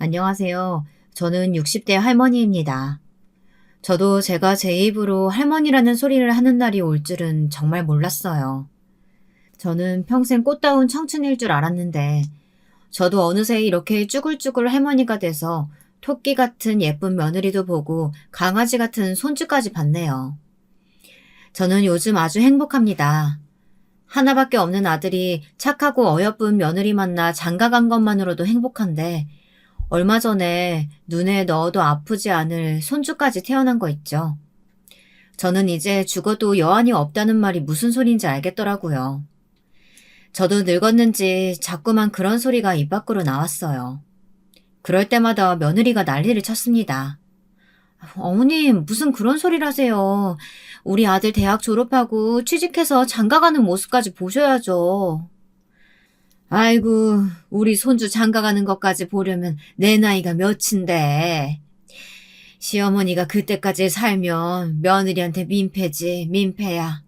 안녕하세요. 저는 60대 할머니입니다. 저도 제가 제 입으로 할머니라는 소리를 하는 날이 올 줄은 정말 몰랐어요. 저는 평생 꽃다운 청춘일 줄 알았는데, 저도 어느새 이렇게 쭈글쭈글 할머니가 돼서 토끼 같은 예쁜 며느리도 보고 강아지 같은 손주까지 봤네요. 저는 요즘 아주 행복합니다. 하나밖에 없는 아들이 착하고 어여쁜 며느리 만나 장가간 것만으로도 행복한데, 얼마 전에 눈에 넣어도 아프지 않을 손주까지 태어난 거 있죠. 저는 이제 죽어도 여한이 없다는 말이 무슨 소리인지 알겠더라고요. 저도 늙었는지 자꾸만 그런 소리가 입 밖으로 나왔어요. 그럴 때마다 며느리가 난리를 쳤습니다. 어머님, 무슨 그런 소리를 하세요. 우리 아들 대학 졸업하고 취직해서 장가가는 모습까지 보셔야죠. 아이고, 우리 손주 장가가는 것까지 보려면 내 나이가 몇인데. 시어머니가 그때까지 살면 며느리한테 민폐지, 민폐야.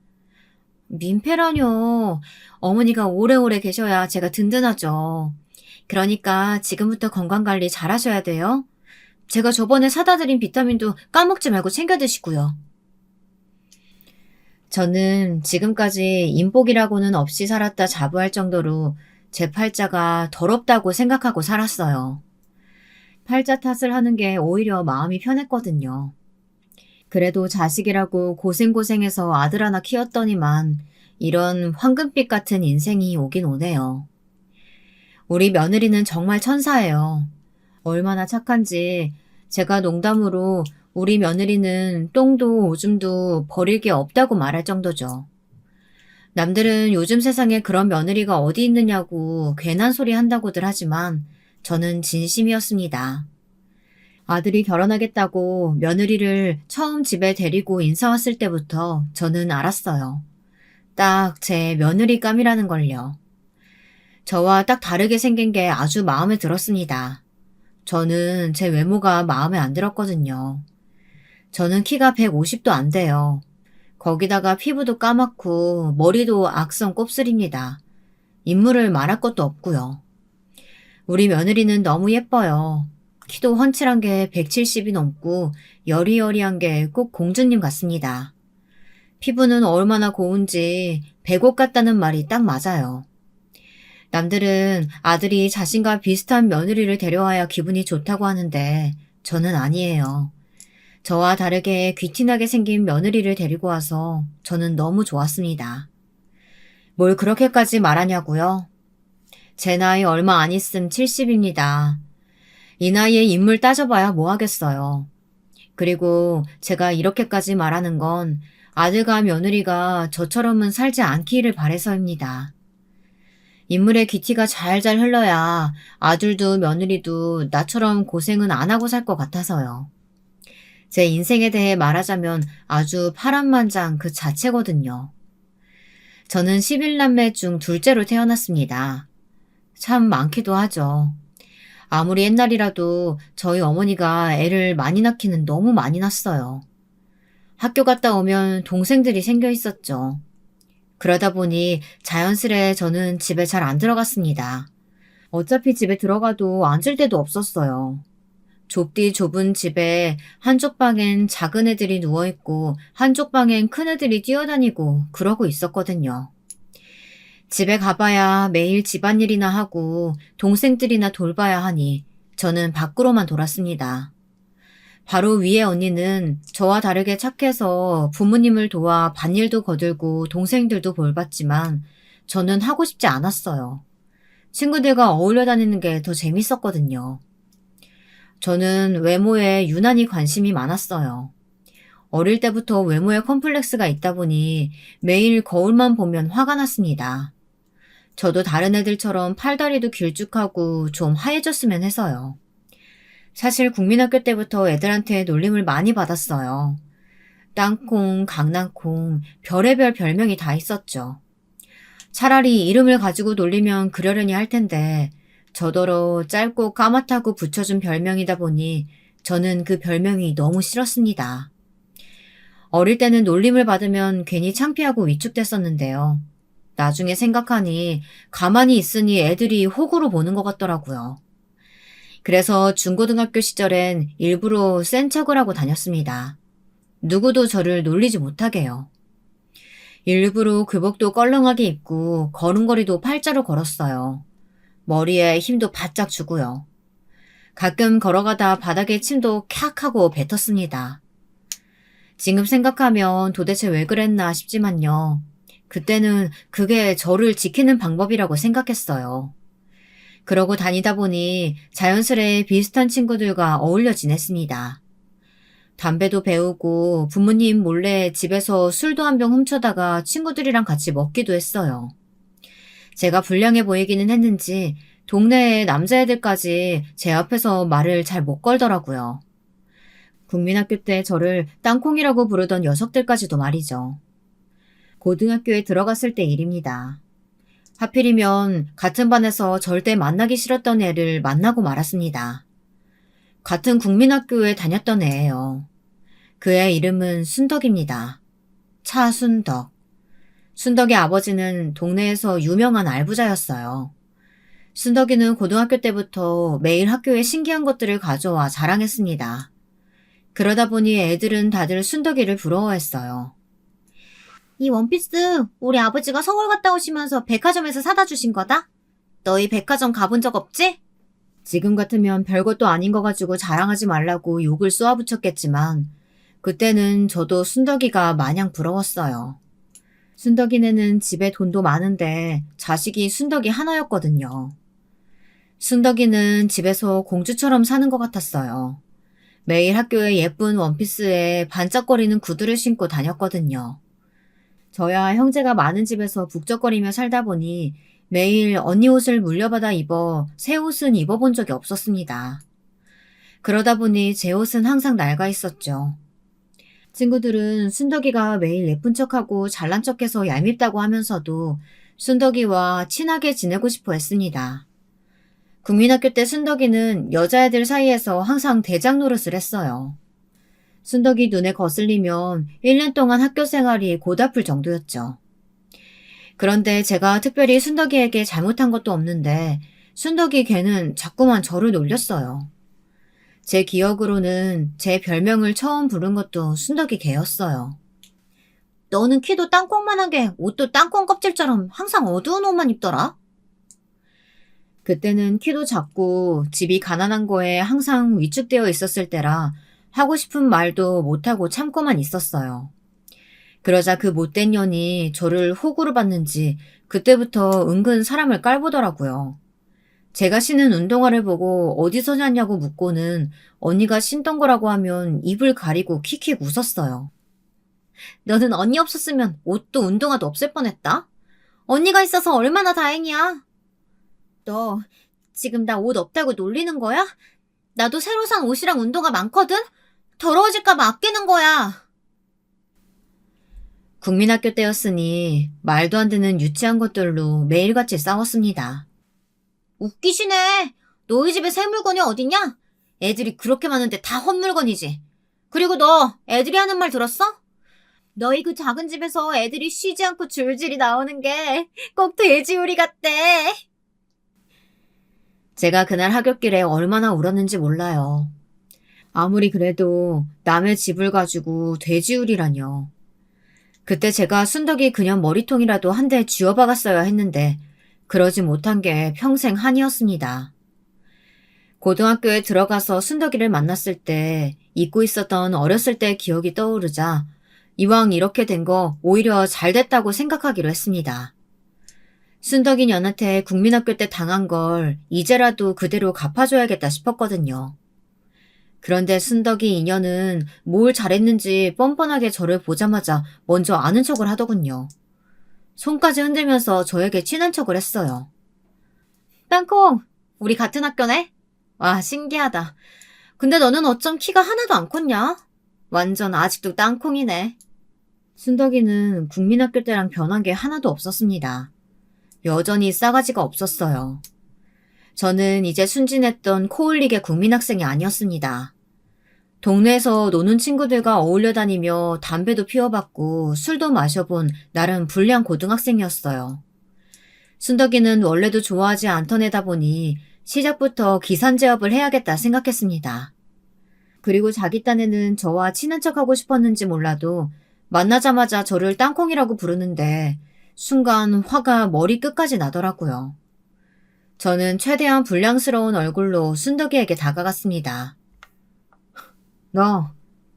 민폐라뇨. 어머니가 오래오래 계셔야 제가 든든하죠. 그러니까 지금부터 건강관리 잘 하셔야 돼요. 제가 저번에 사다 드린 비타민도 까먹지 말고 챙겨 드시고요. 저는 지금까지 인복이라고는 없이 살았다 자부할 정도로 제 팔자가 더럽다고 생각하고 살았어요. 팔자 탓을 하는 게 오히려 마음이 편했거든요. 그래도 자식이라고 고생고생해서 아들 하나 키웠더니만 이런 황금빛 같은 인생이 오긴 오네요. 우리 며느리는 정말 천사예요. 얼마나 착한지 제가 농담으로 우리 며느리는 똥도 오줌도 버릴 게 없다고 말할 정도죠. 남들은 요즘 세상에 그런 며느리가 어디 있느냐고 괜한 소리 한다고들 하지만 저는 진심이었습니다. 아들이 결혼하겠다고 며느리를 처음 집에 데리고 인사 왔을 때부터 저는 알았어요. 딱 제 며느리감이라는 걸요. 저와 딱 다르게 생긴 게 아주 마음에 들었습니다. 저는 제 외모가 마음에 안 들었거든요. 저는 키가 150도 안 돼요. 거기다가 피부도 까맣고 머리도 악성 곱슬입니다. 인물을 말할 것도 없고요. 우리 며느리는 너무 예뻐요. 키도 훤칠한 게 170이 넘고 여리여리한 게 꼭 공주님 같습니다. 피부는 얼마나 고운지 백옥 같다는 말이 딱 맞아요. 남들은 아들이 자신과 비슷한 며느리를 데려와야 기분이 좋다고 하는데 저는 아니에요. 저와 다르게 귀티나게 생긴 며느리를 데리고 와서 저는 너무 좋았습니다. 뭘 그렇게까지 말하냐고요? 제 나이 얼마 안 있음 70입니다. 이 나이에 인물 따져봐야 뭐 하겠어요. 그리고 제가 이렇게까지 말하는 건 아들과 며느리가 저처럼은 살지 않기를 바래서입니다. 인물의 귀티가 잘잘 흘러야 아들도 며느리도 나처럼 고생은 안 하고 살 것 같아서요. 제 인생에 대해 말하자면 아주 파란만장 그 자체거든요. 저는 11남매 중 둘째로 태어났습니다. 참 많기도 하죠. 아무리 옛날이라도 저희 어머니가 애를 많이 낳기는 너무 많이 낳았어요. 학교 갔다 오면 동생들이 생겨 있었죠. 그러다 보니 자연스레 저는 집에 잘 안 들어갔습니다. 어차피 집에 들어가도 앉을 데도 없었어요. 좁디 좁은 집에 한쪽 방엔 작은 애들이 누워있고 한쪽 방엔 큰 애들이 뛰어다니고 그러고 있었거든요. 집에 가봐야 매일 집안일이나 하고 동생들이나 돌봐야 하니 저는 밖으로만 돌았습니다. 바로 위에 언니는 저와 다르게 착해서 부모님을 도와 밭일도 거들고 동생들도 돌봤지만 저는 하고 싶지 않았어요. 친구들과 어울려 다니는 게 더 재밌었거든요. 저는 외모에 유난히 관심이 많았어요. 어릴 때부터 외모에 컴플렉스가 있다 보니 매일 거울만 보면 화가 났습니다. 저도 다른 애들처럼 팔다리도 길쭉하고 좀 하얘졌으면 해서요. 사실 국민학교 때부터 애들한테 놀림을 많이 받았어요. 땅콩, 강낭콩, 별의별 별명이 다 있었죠. 차라리 이름을 가지고 놀리면 그러려니 할 텐데 저더러 짧고 까맣다고 붙여준 별명이다 보니 저는 그 별명이 너무 싫었습니다. 어릴 때는 놀림을 받으면 괜히 창피하고 위축됐었는데요. 나중에 생각하니 가만히 있으니 애들이 호구로 보는 것 같더라고요. 그래서 중고등학교 시절엔 일부러 센 척을 하고 다녔습니다. 누구도 저를 놀리지 못하게요. 일부러 교복도 껄렁하게 입고 걸음걸이도 팔자로 걸었어요. 머리에 힘도 바짝 주고요. 가끔 걸어가다 바닥에 침도 캬 하고 뱉었습니다. 지금 생각하면 도대체 왜 그랬나 싶지만요. 그때는 그게 저를 지키는 방법이라고 생각했어요. 그러고 다니다 보니 자연스레 비슷한 친구들과 어울려 지냈습니다. 담배도 배우고 부모님 몰래 집에서 술도 한 병 훔쳐다가 친구들이랑 같이 먹기도 했어요. 제가 불량해 보이기는 했는지 동네의 남자애들까지 제 앞에서 말을 잘 못 걸더라고요. 국민학교 때 저를 땅콩이라고 부르던 녀석들까지도 말이죠. 고등학교에 들어갔을 때 일입니다. 하필이면 같은 반에서 절대 만나기 싫었던 애를 만나고 말았습니다. 같은 국민학교에 다녔던 애예요. 그 애 이름은 순덕입니다. 차순덕. 순덕의 아버지는 동네에서 유명한 알부자였어요. 순덕이는 고등학교 때부터 매일 학교에 신기한 것들을 가져와 자랑했습니다. 그러다 보니 애들은 다들 순덕이를 부러워했어요. 이 원피스 우리 아버지가 서울 갔다 오시면서 백화점에서 사다 주신 거다? 너희 백화점 가본 적 없지? 지금 같으면 별것도 아닌 거 가지고 자랑하지 말라고 욕을 쏘아붙였겠지만 그때는 저도 순덕이가 마냥 부러웠어요. 순덕이네는 집에 돈도 많은데 자식이 순덕이 하나였거든요. 순덕이는 집에서 공주처럼 사는 것 같았어요. 매일 학교에 예쁜 원피스에 반짝거리는 구두를 신고 다녔거든요. 저야 형제가 많은 집에서 북적거리며 살다 보니 매일 언니 옷을 물려받아 입어 새 옷은 입어본 적이 없었습니다. 그러다 보니 제 옷은 항상 낡아 있었죠. 친구들은 순덕이가 매일 예쁜 척하고 잘난 척해서 얄밉다고 하면서도 순덕이와 친하게 지내고 싶어 했습니다. 국민학교 때 순덕이는 여자애들 사이에서 항상 대장 노릇을 했어요. 순덕이 눈에 거슬리면 1년 동안 학교 생활이 고달플 정도였죠. 그런데 제가 특별히 순덕이에게 잘못한 것도 없는데 순덕이 걔는 자꾸만 저를 놀렸어요. 제 기억으로는 제 별명을 처음 부른 것도 순덕이 걔였어요. 너는 키도 땅콩만하게 옷도 땅콩 껍질처럼 항상 어두운 옷만 입더라? 그때는 키도 작고 집이 가난한 거에 항상 위축되어 있었을 때라 하고 싶은 말도 못하고 참고만 있었어요. 그러자 그 못된 년이 저를 호구로 봤는지 그때부터 은근 사람을 깔보더라고요. 제가 신은 운동화를 보고 어디서 샀냐고 묻고는 언니가 신던 거라고 하면 입을 가리고 킥킥 웃었어요. 너는 언니 없었으면 옷도 운동화도 없을 뻔했다. 언니가 있어서 얼마나 다행이야. 너 지금 나 옷 없다고 놀리는 거야? 나도 새로 산 옷이랑 운동화 많거든? 더러워질까 봐 아끼는 거야. 국민학교 때였으니 말도 안 되는 유치한 것들로 매일같이 싸웠습니다. 웃기시네. 너희 집에 새 물건이 어딨냐? 애들이 그렇게 많은데 다 헛물건이지. 그리고 너 애들이 하는 말 들었어? 너희 그 작은 집에서 애들이 쉬지 않고 줄줄이 나오는 게 꼭 돼지우리 같대. 제가 그날 하굣길에 얼마나 울었는지 몰라요. 아무리 그래도 남의 집을 가지고 돼지우리라뇨. 그때 제가 순덕이 그년 머리통이라도 한 대 쥐어박았어야 했는데 그러지 못한 게 평생 한이었습니다. 고등학교에 들어가서 순덕이를 만났을 때 잊고 있었던 어렸을 때 기억이 떠오르자 이왕 이렇게 된 거 오히려 잘 됐다고 생각하기로 했습니다. 순덕이 년한테 국민학교 때 당한 걸 이제라도 그대로 갚아줘야겠다 싶었거든요. 그런데 순덕이 인연은 뭘 잘했는지 뻔뻔하게 저를 보자마자 먼저 아는 척을 하더군요. 손까지 흔들면서 저에게 친한 척을 했어요. 땅콩, 우리 같은 학교네? 와, 신기하다. 근데 너는 어쩜 키가 하나도 안 컸냐? 완전 아직도 땅콩이네. 순덕이는 국민학교 때랑 변한 게 하나도 없었습니다. 여전히 싸가지가 없었어요. 저는 이제 순진했던 코올릭의 국민학생이 아니었습니다. 동네에서 노는 친구들과 어울려 다니며 담배도 피워봤고 술도 마셔본 나름 불량 고등학생이었어요. 순덕이는 원래도 좋아하지 않던 애다 보니 시작부터 기선제압을 해야겠다 생각했습니다. 그리고 자기 딴에는 저와 친한 척하고 싶었는지 몰라도 만나자마자 저를 땅콩이라고 부르는데 순간 화가 머리 끝까지 나더라고요. 저는 최대한 불량스러운 얼굴로 순덕이에게 다가갔습니다. 너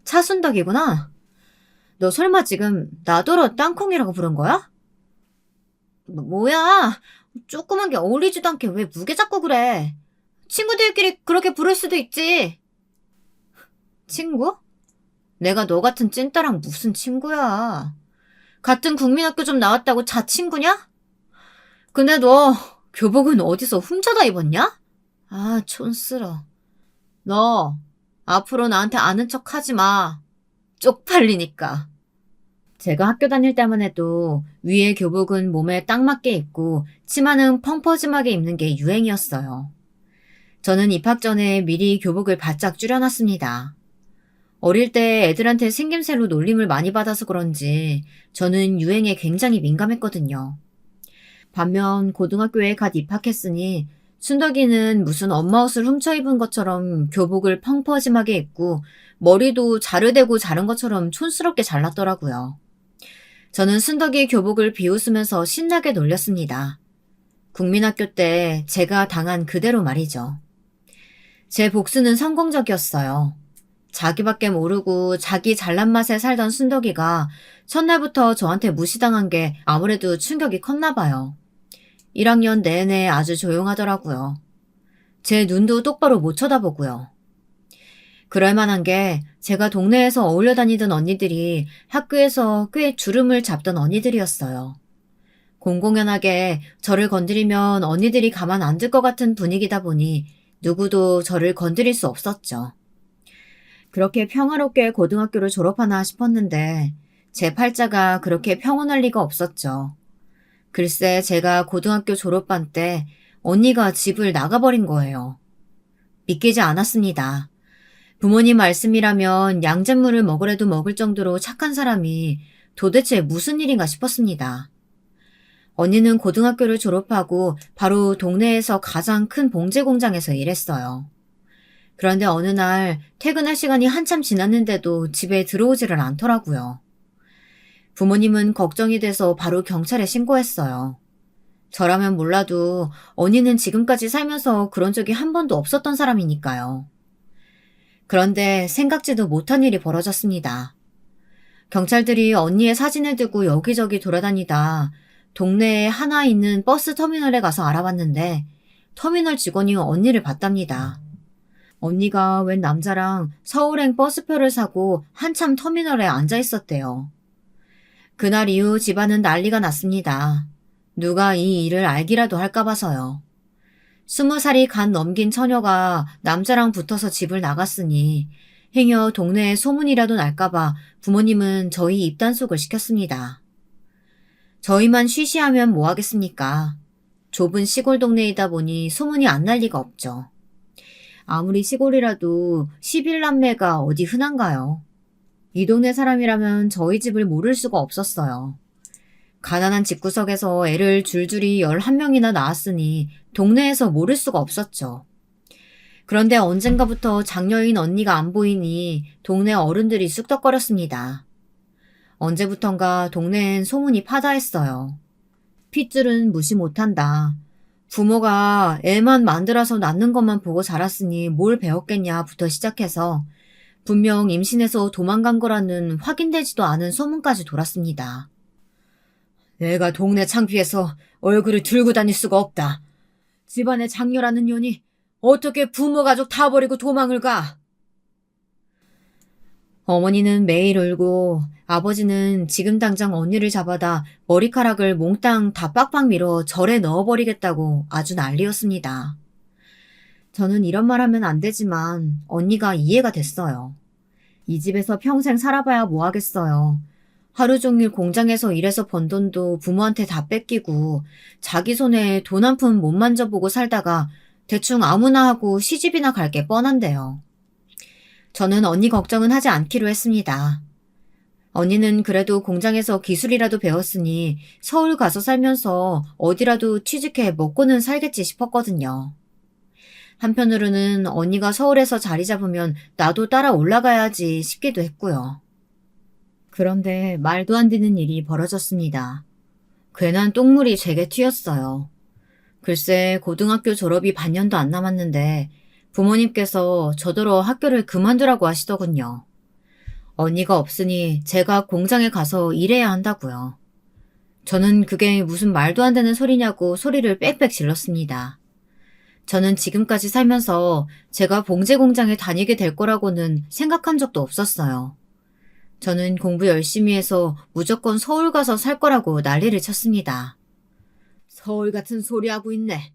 차순덕이구나. 너 설마 지금 나더러 땅콩이라고 부른 거야? 뭐야? 조그만 게 어울리지도 않게 왜 무게 잡고 그래? 친구들끼리 그렇게 부를 수도 있지. 친구? 내가 너 같은 찐따랑 무슨 친구야? 같은 국민학교 좀 나왔다고 자친구냐? 근데 너 교복은 어디서 훔쳐다 입었냐? 아, 촌스러. 너 앞으로 나한테 아는 척 하지 마. 쪽팔리니까. 제가 학교 다닐 때만 해도 위에 교복은 몸에 딱 맞게 입고 치마는 펑퍼짐하게 입는 게 유행이었어요. 저는 입학 전에 미리 교복을 바짝 줄여놨습니다. 어릴 때 애들한테 생김새로 놀림을 많이 받아서 그런지 저는 유행에 굉장히 민감했거든요. 반면 고등학교에 갓 입학했으니 순덕이는 무슨 엄마 옷을 훔쳐 입은 것처럼 교복을 펑퍼짐하게 입고 머리도 자르대고 자른 것처럼 촌스럽게 잘랐더라고요. 저는 순덕이 교복을 비웃으면서 신나게 놀렸습니다. 국민학교 때 제가 당한 그대로 말이죠. 제 복수는 성공적이었어요. 자기밖에 모르고 자기 잘난 맛에 살던 순덕이가 첫날부터 저한테 무시당한 게 아무래도 충격이 컸나 봐요. 1학년 내내 아주 조용하더라고요. 제 눈도 똑바로 못 쳐다보고요. 그럴 만한 게 제가 동네에서 어울려 다니던 언니들이 학교에서 꽤 주름을 잡던 언니들이었어요. 공공연하게 저를 건드리면 언니들이 가만 안 둘 것 같은 분위기다 보니 누구도 저를 건드릴 수 없었죠. 그렇게 평화롭게 고등학교를 졸업하나 싶었는데 제 팔자가 그렇게 평온할 리가 없었죠. 글쎄 제가 고등학교 졸업반 때 언니가 집을 나가버린 거예요. 믿기지 않았습니다. 부모님 말씀이라면 양잿물을 먹으래도 먹을 정도로 착한 사람이 도대체 무슨 일인가 싶었습니다. 언니는 고등학교를 졸업하고 바로 동네에서 가장 큰 봉제 공장에서 일했어요. 그런데 어느 날 퇴근할 시간이 한참 지났는데도 집에 들어오지를 않더라고요. 부모님은 걱정이 돼서 바로 경찰에 신고했어요. 저라면 몰라도 언니는 지금까지 살면서 그런 적이 한 번도 없었던 사람이니까요. 그런데 생각지도 못한 일이 벌어졌습니다. 경찰들이 언니의 사진을 들고 여기저기 돌아다니다 동네에 하나 있는 버스 터미널에 가서 알아봤는데 터미널 직원이 언니를 봤답니다. 언니가 웬 남자랑 서울행 버스표를 사고 한참 터미널에 앉아 있었대요. 그날 이후 집안은 난리가 났습니다. 누가 이 일을 알기라도 할까 봐서요. 20살이 간 넘긴 처녀가 남자랑 붙어서 집을 나갔으니 행여 동네에 소문이라도 날까봐 부모님은 저희 입단속을 시켰습니다. 저희만 쉬쉬하면 뭐 하겠습니까? 좁은 시골 동네이다 보니 소문이 안 날 리가 없죠. 아무리 시골이라도 11남매가 어디 흔한가요? 이 동네 사람이라면 저희 집을 모를 수가 없었어요. 가난한 집구석에서 애를 줄줄이 11명이나 낳았으니 동네에서 모를 수가 없었죠. 그런데 언젠가부터 장녀인 언니가 안 보이니 동네 어른들이 쑥덕거렸습니다. 언제부턴가 동네엔 소문이 파다했어요. 핏줄은 무시 못한다. 부모가 애만 만들어서 낳는 것만 보고 자랐으니 뭘 배웠겠냐부터 시작해서 분명 임신해서 도망간 거라는 확인되지도 않은 소문까지 돌았습니다. 내가 동네 창피해서 얼굴을 들고 다닐 수가 없다. 집안에 장녀라는 년이 어떻게 부모 가족 다 버리고 도망을 가? 어머니는 매일 울고 아버지는 지금 당장 언니를 잡아다 머리카락을 몽땅 다 빡빡 밀어 절에 넣어버리겠다고 아주 난리였습니다. 저는 이런 말 하면 안 되지만 언니가 이해가 됐어요. 이 집에서 평생 살아봐야 뭐 하겠어요. 하루 종일 공장에서 일해서 번 돈도 부모한테 다 뺏기고 자기 손에 돈 한 푼 못 만져보고 살다가 대충 아무나 하고 시집이나 갈 게 뻔한데요. 저는 언니 걱정은 하지 않기로 했습니다. 언니는 그래도 공장에서 기술이라도 배웠으니 서울 가서 살면서 어디라도 취직해 먹고는 살겠지 싶었거든요. 한편으로는 언니가 서울에서 자리 잡으면 나도 따라 올라가야지 싶기도 했고요. 그런데 말도 안 되는 일이 벌어졌습니다. 괜한 똥물이 제게 튀었어요. 글쎄 고등학교 졸업이 반년도 안 남았는데 부모님께서 저더러 학교를 그만두라고 하시더군요. 언니가 없으니 제가 공장에 가서 일해야 한다고요. 저는 그게 무슨 말도 안 되는 소리냐고 소리를 빽빽 질렀습니다. 저는 지금까지 살면서 제가 봉제 공장에 다니게 될 거라고는 생각한 적도 없었어요. 저는 공부 열심히 해서 무조건 서울 가서 살 거라고 난리를 쳤습니다. 서울 같은 소리 하고 있네.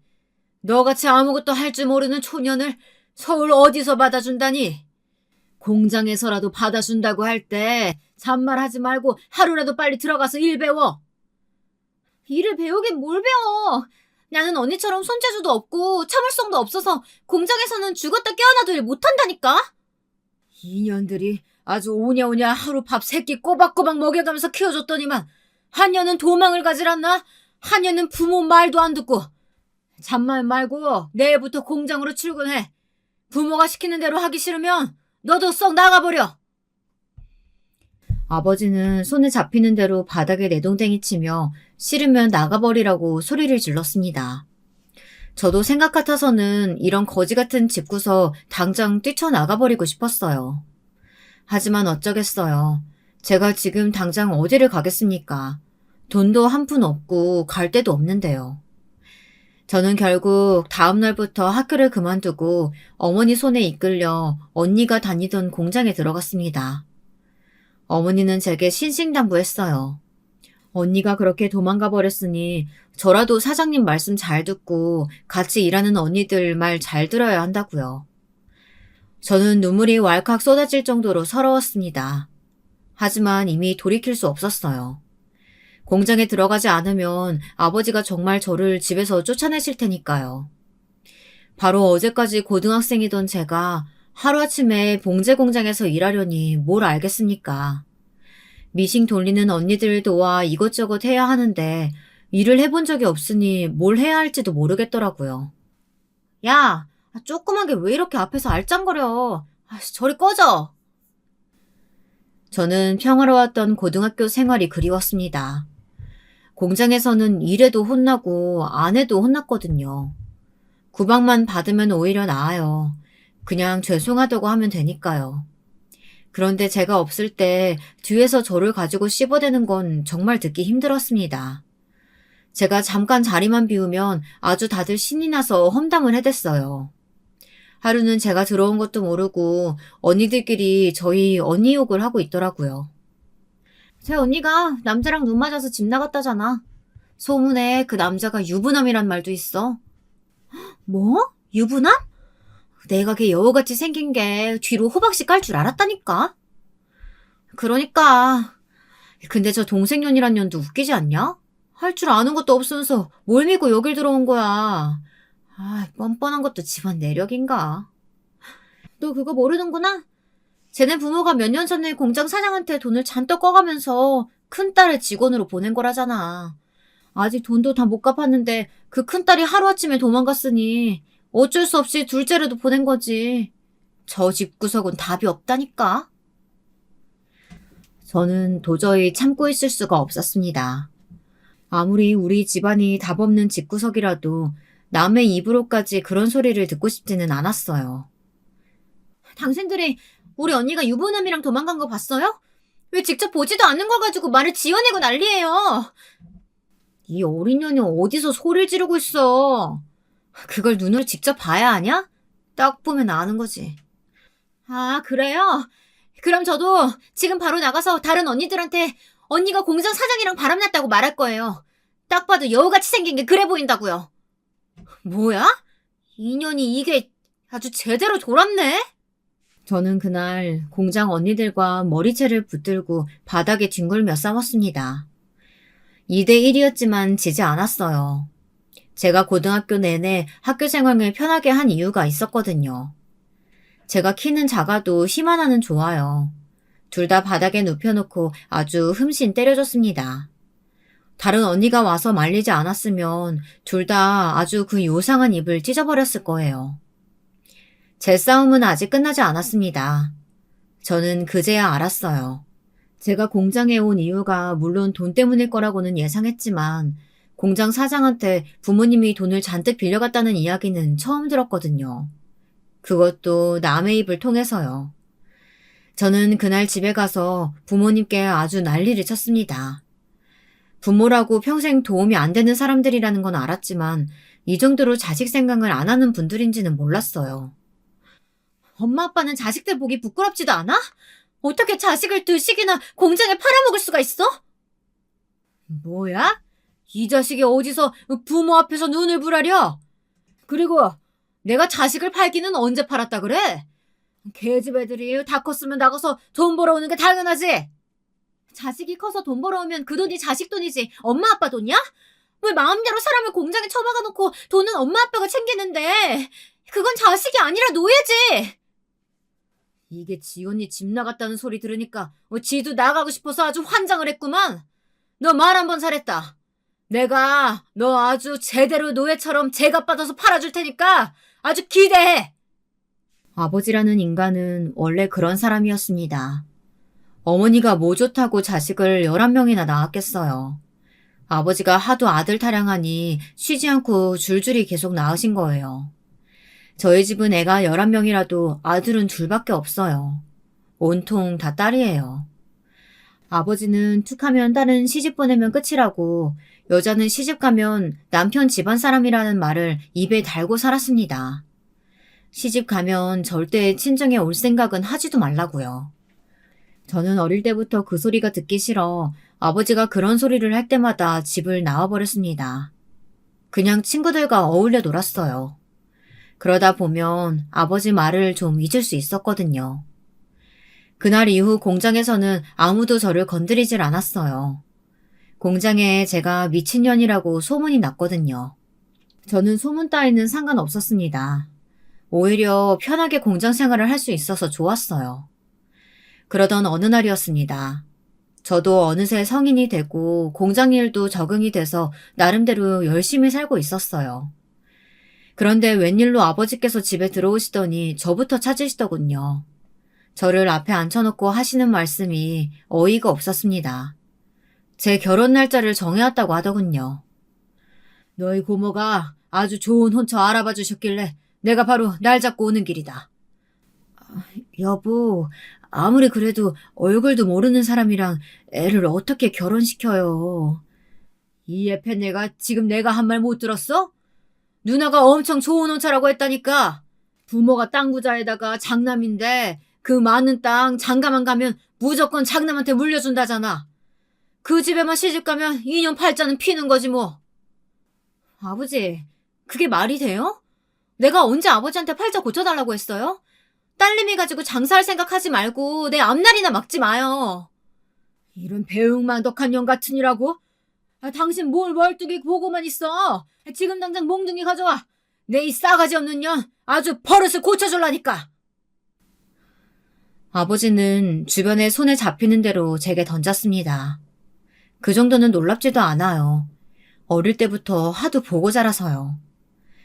너같이 아무것도 할 줄 모르는 초년을 서울 어디서 받아준다니? 공장에서라도 받아준다고 할 때 잔말하지 말고 하루라도 빨리 들어가서 일 배워. 일을 배우긴 뭘 배워. 나는 언니처럼 손재주도 없고 참을성도 없어서 공장에서는 죽었다 깨어나도 일 못한다니까. 이년들이 아주 오냐오냐 하루 밥 3끼 꼬박꼬박 먹여가면서 키워줬더니만 한 년은 도망을 가질 않나? 한 년은 부모 말도 안 듣고. 잔말 말고 내일부터 공장으로 출근해. 부모가 시키는 대로 하기 싫으면 너도 썩 나가버려. 아버지는 손에 잡히는 대로 바닥에 내동댕이 치며 싫으면 나가버리라고 소리를 질렀습니다. 저도 생각 같아서는 이런 거지 같은 집구석 당장 뛰쳐나가버리고 싶었어요. 하지만 어쩌겠어요. 제가 지금 당장 어디를 가겠습니까? 돈도 한 푼 없고 갈 데도 없는데요. 저는 결국 다음 날부터 학교를 그만두고 어머니 손에 이끌려 언니가 다니던 공장에 들어갔습니다. 어머니는 제게 신신당부했어요. 언니가 그렇게 도망가 버렸으니 저라도 사장님 말씀 잘 듣고 같이 일하는 언니들 말 잘 들어야 한다고요. 저는 눈물이 왈칵 쏟아질 정도로 서러웠습니다. 하지만 이미 돌이킬 수 없었어요. 공장에 들어가지 않으면 아버지가 정말 저를 집에서 쫓아내실 테니까요. 바로 어제까지 고등학생이던 제가 하루아침에 봉제 공장에서 일하려니 뭘 알겠습니까? 미싱 돌리는 언니들 도와 이것저것 해야 하는데 일을 해본 적이 없으니 뭘 해야 할지도 모르겠더라고요. 야, 조그맣게 왜 이렇게 앞에서 알짱거려? 저리 꺼져! 저는 평화로웠던 고등학교 생활이 그리웠습니다. 공장에서는 일해도 혼나고 안 해도 혼났거든요. 구박만 받으면 오히려 나아요. 그냥 죄송하다고 하면 되니까요. 그런데 제가 없을 때 뒤에서 저를 가지고 씹어대는 건 정말 듣기 힘들었습니다. 제가 잠깐 자리만 비우면 아주 다들 신이 나서 험담을 해댔어요. 하루는 제가 들어온 것도 모르고 언니들끼리 저희 언니 욕을 하고 있더라고요. 제 언니가 남자랑 눈 맞아서 집 나갔다잖아. 소문에 그 남자가 유부남이란 말도 있어. 뭐? 유부남? 내가 걔 여우같이 생긴 게 뒤로 호박씨 깔 줄 알았다니까. 그러니까. 근데 저 동생년이란 년도 웃기지 않냐? 할 줄 아는 것도 없으면서 뭘 믿고 여길 들어온 거야. 뻔뻔한 것도 집안 내력인가. 너 그거 모르는구나? 쟤네 부모가 몇 년 전에 공장 사장한테 돈을 잔뜩 꺼가면서 큰딸을 직원으로 보낸 거라잖아. 아직 돈도 다 못 갚았는데 그 큰딸이 하루아침에 도망갔으니 어쩔 수 없이 둘째라도 보낸 거지. 저 집구석은 답이 없다니까. 저는 도저히 참고 있을 수가 없었습니다. 아무리 우리 집안이 답 없는 집구석이라도 남의 입으로까지 그런 소리를 듣고 싶지는 않았어요. 당신들이 우리 언니가 유부남이랑 도망간 거 봤어요? 왜 직접 보지도 않는 거 가지고 말을 지어내고 난리예요. 이 어린 년이 어디서 소리를 지르고 있어. 그걸 눈으로 직접 봐야 하냐? 딱 보면 아는 거지. 그래요? 그럼 저도 지금 바로 나가서 다른 언니들한테 언니가 공장 사장이랑 바람났다고 말할 거예요. 딱 봐도 여우같이 생긴 게 그래 보인다고요. 뭐야? 인연이 이게 아주 제대로 돌았네? 저는 그날 공장 언니들과 머리채를 붙들고 바닥에 뒹굴며 싸웠습니다. 2대1이었지만 지지 않았어요. 제가 고등학교 내내 학교 생활을 편하게 한 이유가 있었거든요. 제가 키는 작아도 힘 하나는 좋아요. 둘 다 바닥에 눕혀놓고 아주 흠씬 때려줬습니다. 다른 언니가 와서 말리지 않았으면 둘 다 아주 그 요상한 입을 찢어버렸을 거예요. 제 싸움은 아직 끝나지 않았습니다. 저는 그제야 알았어요. 제가 공장에 온 이유가 물론 돈 때문일 거라고는 예상했지만 공장 사장한테 부모님이 돈을 잔뜩 빌려갔다는 이야기는 처음 들었거든요. 그것도 남의 입을 통해서요. 저는 그날 집에 가서 부모님께 아주 난리를 쳤습니다. 부모라고 평생 도움이 안 되는 사람들이라는 건 알았지만 이 정도로 자식 생각을 안 하는 분들인지는 몰랐어요. 엄마 아빠는 자식들 보기 부끄럽지도 않아? 어떻게 자식을 들식이나 공장에 팔아먹을 수가 있어? 뭐야? 이 자식이 어디서 부모 앞에서 눈을 부라려? 그리고 내가 자식을 팔기는 언제 팔았다 그래? 걔집 애들이 다 컸으면 나가서 돈 벌어오는 게 당연하지. 자식이 커서 돈 벌어오면 그 돈이 자식 돈이지 엄마 아빠 돈이야? 왜 마음대로 사람을 공장에 처박아 놓고 돈은 엄마 아빠가 챙기는데 그건 자식이 아니라 노예지. 이게 지 언니 집 나갔다는 소리 들으니까 지도 나가고 싶어서 아주 환장을 했구만. 너 말 한 번 잘했다. 내가 너 아주 제대로 노예처럼 제값 받아서 팔아줄 테니까 아주 기대해. 아버지라는 인간은 원래 그런 사람이었습니다. 어머니가 뭐 좋다고 자식을 11명이나 낳았겠어요. 아버지가 하도 아들 타령하니 쉬지 않고 줄줄이 계속 낳으신 거예요. 저희 집은 애가 11명이라도 아들은 둘밖에 없어요. 온통 다 딸이에요. 아버지는 툭하면 딸은 시집 보내면 끝이라고 여자는 시집 가면 남편 집안 사람이라는 말을 입에 달고 살았습니다. 시집 가면 절대 친정에 올 생각은 하지도 말라고요. 저는 어릴 때부터 그 소리가 듣기 싫어 아버지가 그런 소리를 할 때마다 집을 나와버렸습니다. 그냥 친구들과 어울려 놀았어요. 그러다 보면 아버지 말을 좀 잊을 수 있었거든요. 그날 이후 공장에서는 아무도 저를 건드리질 않았어요. 공장에 제가 미친년이라고 소문이 났거든요. 저는 소문 따위는 상관없었습니다. 오히려 편하게 공장 생활을 할 수 있어서 좋았어요. 그러던 어느 날이었습니다. 저도 어느새 성인이 되고 공장 일도 적응이 돼서 나름대로 열심히 살고 있었어요. 그런데 웬일로 아버지께서 집에 들어오시더니 저부터 찾으시더군요. 저를 앞에 앉혀놓고 하시는 말씀이 어이가 없었습니다. 제 결혼 날짜를 정해왔다고 하더군요. 너희 고모가 아주 좋은 혼처 알아봐 주셨길래 내가 바로 날 잡고 오는 길이다. 여보, 아무리 그래도 얼굴도 모르는 사람이랑 애를 어떻게 결혼시켜요. 이 애패내가 지금 내가 한 말 못 들었어? 누나가 엄청 좋은 혼처라고 했다니까. 부모가 땅 부자에다가 장남인데 그 많은 땅 장가만 가면 무조건 장남한테 물려준다잖아. 그 집에만 시집가면 2년 팔자는 피는 거지 뭐. 아버지, 그게 말이 돼요? 내가 언제 아버지한테 팔자 고쳐달라고 했어요? 딸내미 가지고 장사할 생각하지 말고 내 앞날이나 막지 마요. 이런 배응망덕한 년 같으니라고? 당신 뭘 멀뚱히 보고만 있어. 지금 당장 몽둥이 가져와. 내 이 싸가지 없는 년 아주 버릇을 고쳐줄라니까. 아버지는 주변에 손에 잡히는 대로 제게 던졌습니다. 그 정도는 놀랍지도 않아요. 어릴 때부터 하도 보고 자라서요.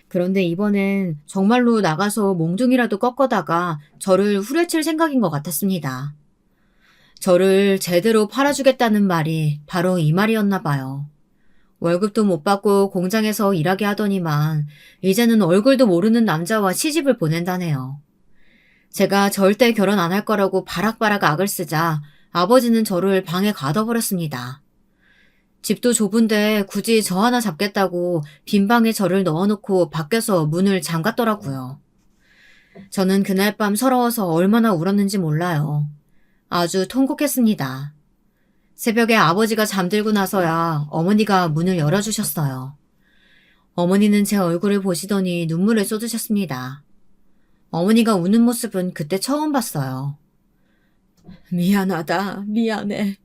그런데 이번엔 정말로 나가서 몽둥이라도 꺾어다가 저를 후려칠 생각인 것 같았습니다. 저를 제대로 팔아주겠다는 말이 바로 이 말이었나 봐요. 월급도 못 받고 공장에서 일하게 하더니만 이제는 얼굴도 모르는 남자와 시집을 보낸다네요. 제가 절대 결혼 안 할 거라고 바락바락 악을 쓰자 아버지는 저를 방에 가둬버렸습니다. 집도 좁은데 굳이 저 하나 잡겠다고 빈 방에 저를 넣어놓고 밖에서 문을 잠갔더라고요. 저는 그날 밤 서러워서 얼마나 울었는지 몰라요. 아주 통곡했습니다. 새벽에 아버지가 잠들고 나서야 어머니가 문을 열어주셨어요. 어머니는 제 얼굴을 보시더니 눈물을 쏟으셨습니다. 어머니가 우는 모습은 그때 처음 봤어요. 미안하다, 미안해.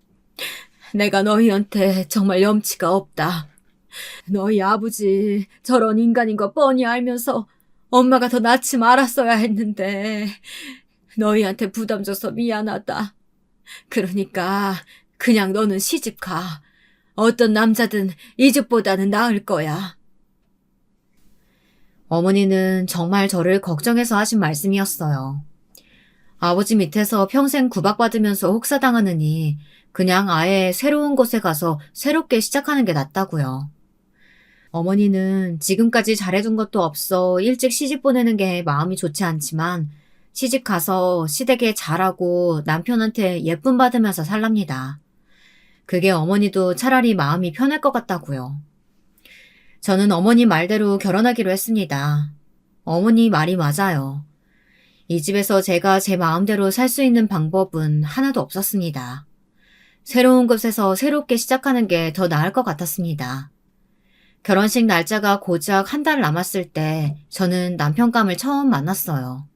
내가 너희한테 정말 염치가 없다. 너희 아버지 저런 인간인 거 뻔히 알면서 엄마가 더 낳지 말았어야 했는데 너희한테 부담 줘서 미안하다. 그러니까 그냥 너는 시집 가. 어떤 남자든 이 집보다는 나을 거야. 어머니는 정말 저를 걱정해서 하신 말씀이었어요. 아버지 밑에서 평생 구박받으면서 혹사당하느니 그냥 아예 새로운 곳에 가서 새롭게 시작하는 게 낫다고요. 어머니는 지금까지 잘해준 것도 없어 일찍 시집 보내는 게 마음이 좋지 않지만 시집 가서 시댁에 잘하고 남편한테 예쁨 받으면서 살랍니다. 그게 어머니도 차라리 마음이 편할 것 같다고요. 저는 어머니 말대로 결혼하기로 했습니다. 어머니 말이 맞아요. 이 집에서 제가 제 마음대로 살 수 있는 방법은 하나도 없었습니다. 새로운 곳에서 새롭게 시작하는 게 더 나을 것 같았습니다. 결혼식 날짜가 고작 한 달 남았을 때 저는 남편감을 처음 만났어요.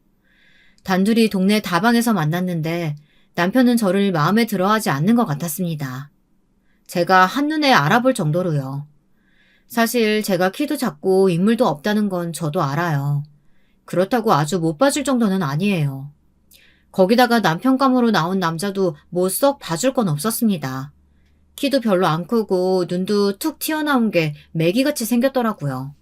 단둘이 동네 다방에서 만났는데 남편은 저를 마음에 들어하지 않는 것 같았습니다. 제가 한눈에 알아볼 정도로요. 사실 제가 키도 작고 인물도 없다는 건 저도 알아요. 그렇다고 아주 못 봐줄 정도는 아니에요. 거기다가 남편감으로 나온 남자도 뭐 썩 봐줄 건 없었습니다. 키도 별로 안 크고 눈도 툭 튀어나온 게 메기같이 생겼더라고요.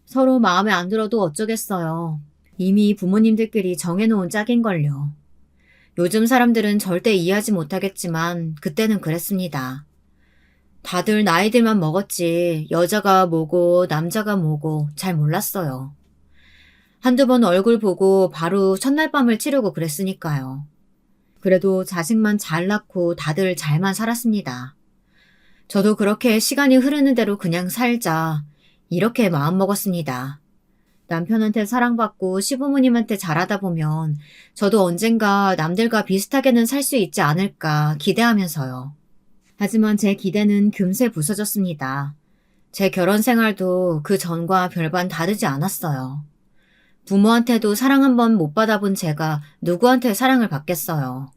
서로 마음에 안 들어도 어쩌겠어요. 이미 부모님들끼리 정해놓은 짝인걸요. 요즘 사람들은 절대 이해하지 못하겠지만 그때는 그랬습니다. 다들 나이들만 먹었지 여자가 뭐고 남자가 뭐고 잘 몰랐어요. 한두 번 얼굴 보고 바로 첫날 밤을 치르고 그랬으니까요. 그래도 자식만 잘 낳고 다들 잘만 살았습니다. 저도 그렇게 시간이 흐르는 대로 그냥 살자 이렇게 마음먹었습니다. 남편한테 사랑받고 시부모님한테 잘하다 보면 저도 언젠가 남들과 비슷하게는 살 수 있지 않을까 기대하면서요. 하지만 제 기대는 금세 부서졌습니다. 제 결혼 생활도 그 전과 별반 다르지 않았어요. 부모한테도 사랑 한 번 못 받아본 제가 누구한테 사랑을 받겠어요.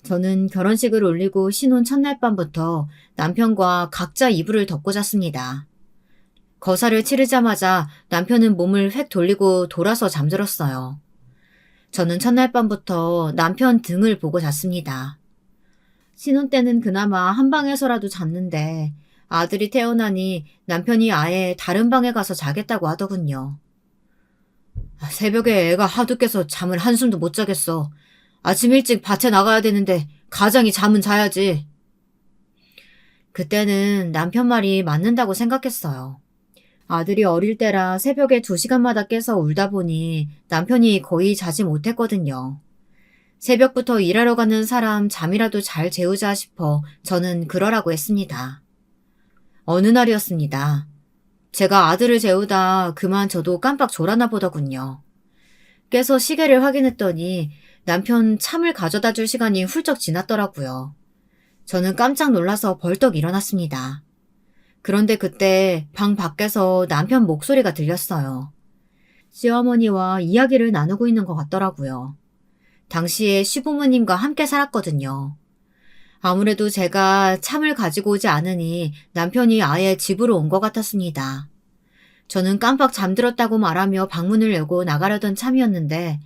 저는 결혼식을 올리고 신혼 첫날 밤부터 남편과 각자 이불을 덮고 잤습니다. 거사를 치르자마자 남편은 몸을 획 돌리고 돌아서 잠들었어요. 저는 첫날 밤부터 남편 등을 보고 잤습니다. 신혼 때는 그나마 한 방에서라도 잤는데 아들이 태어나니 남편이 아예 다른 방에 가서 자겠다고 하더군요. 새벽에 애가 하도 깨서 잠을 한숨도 못 자겠어. 아침 일찍 밭에 나가야 되는데 가장이 잠은 자야지. 그때는 남편 말이 맞는다고 생각했어요. 아들이 어릴 때라 새벽에 2시간마다 깨서 울다 보니 남편이 거의 자지 못했거든요. 새벽부터 일하러 가는 사람 잠이라도 잘 재우자 싶어 저는 그러라고 했습니다. 어느 날이었습니다. 제가 아들을 재우다 그만 저도 깜빡 졸았나 보더군요. 깨서 시계를 확인했더니 남편 참을 가져다 줄 시간이 훌쩍 지났더라고요. 저는 깜짝 놀라서 벌떡 일어났습니다. 그런데 그때 방 밖에서 남편 목소리가 들렸어요. 시어머니와 이야기를 나누고 있는 것 같더라고요. 당시에 시부모님과 함께 살았거든요. 아무래도 제가 참을 가지고 오지 않으니 남편이 아예 집으로 온 것 같았습니다. 저는 깜빡 잠들었다고 말하며 방문을 열고 나가려던 참이었는데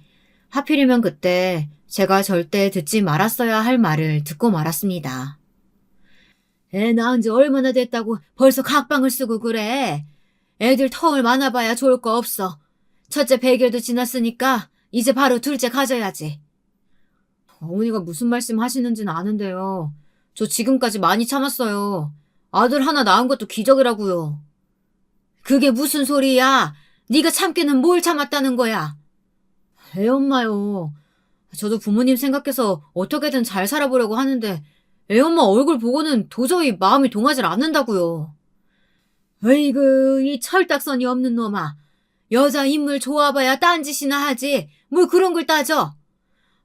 하필이면 그때 제가 절대 듣지 말았어야 할 말을 듣고 말았습니다. 애 낳은 지 얼마나 됐다고 벌써 각방을 쓰고 그래. 애들 터울 많아봐야 좋을 거 없어. 첫째 100일도 지났으니까 이제 바로 둘째 가져야지. 어머니가 무슨 말씀 하시는지는 아는데요. 저 지금까지 많이 참았어요. 아들 하나 낳은 것도 기적이라고요. 그게 무슨 소리야? 네가 참기는 뭘 참았다는 거야? 애 엄마요. 저도 부모님 생각해서 어떻게든 잘 살아보려고 하는데 애엄마 얼굴 보고는 도저히 마음이 동하질 않는다고요. 어이구 이 철딱선이 없는 놈아. 여자 인물 좋아봐야 딴짓이나 하지 뭘 그런 걸 따져.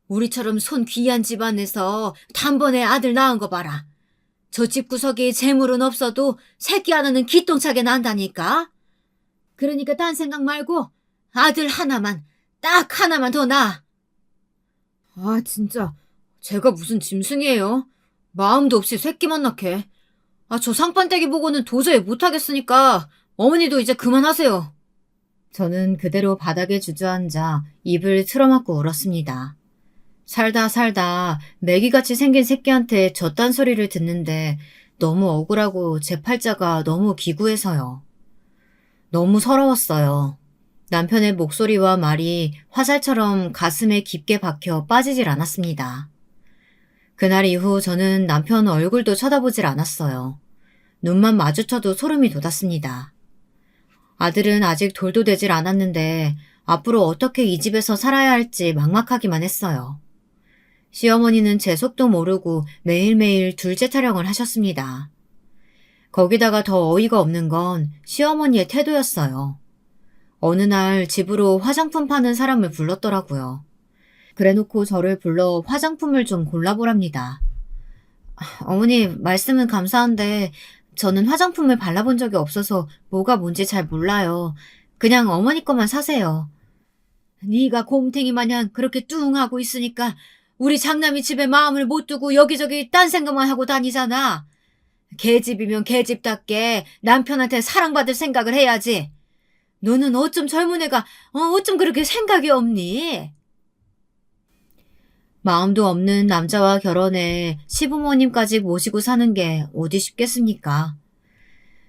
우리처럼 손 귀한 집안에서 단번에 아들 낳은 거 봐라. 저 집구석에 재물은 없어도 새끼 하나는 기똥차게 난다니까. 그러니까 딴 생각 말고 아들 하나만 딱 하나만 더 낳아. 아 진짜 제가 무슨 짐승이에요. 마음도 없이 새끼만 낳게. 저 상판떼기 보고는 도저히 못하겠으니까 어머니도 이제 그만하세요. 저는 그대로 바닥에 주저앉아 입을 틀어막고 울었습니다. 살다 살다 메기같이 생긴 새끼한테 젖단 소리를 듣는데 너무 억울하고 제 팔자가 너무 기구해서요. 너무 서러웠어요. 남편의 목소리와 말이 화살처럼 가슴에 깊게 박혀 빠지질 않았습니다. 그날 이후 저는 남편 얼굴도 쳐다보질 않았어요. 눈만 마주쳐도 소름이 돋았습니다. 아들은 아직 돌도 되질 않았는데 앞으로 어떻게 이 집에서 살아야 할지 막막하기만 했어요. 시어머니는 제 속도 모르고 매일매일 둘째 타령을 하셨습니다. 거기다가 더 어이가 없는 건 시어머니의 태도였어요. 어느 날 집으로 화장품 파는 사람을 불렀더라고요. 그래놓고 저를 불러 화장품을 좀 골라보랍니다. 어머니, 말씀은 감사한데 저는 화장품을 발라본 적이 없어서 뭐가 뭔지 잘 몰라요. 그냥 어머니 거만 사세요. 네가 곰탱이 마냥 그렇게 뚱하고 있으니까 우리 장남이 집에 마음을 못 두고 여기저기 딴 생각만 하고 다니잖아. 계집이면 계집답게 남편한테 사랑받을 생각을 해야지. 너는 어쩜 젊은 애가 어쩜 그렇게 생각이 없니? 마음도 없는 남자와 결혼해 시부모님까지 모시고 사는 게 어디 쉽겠습니까?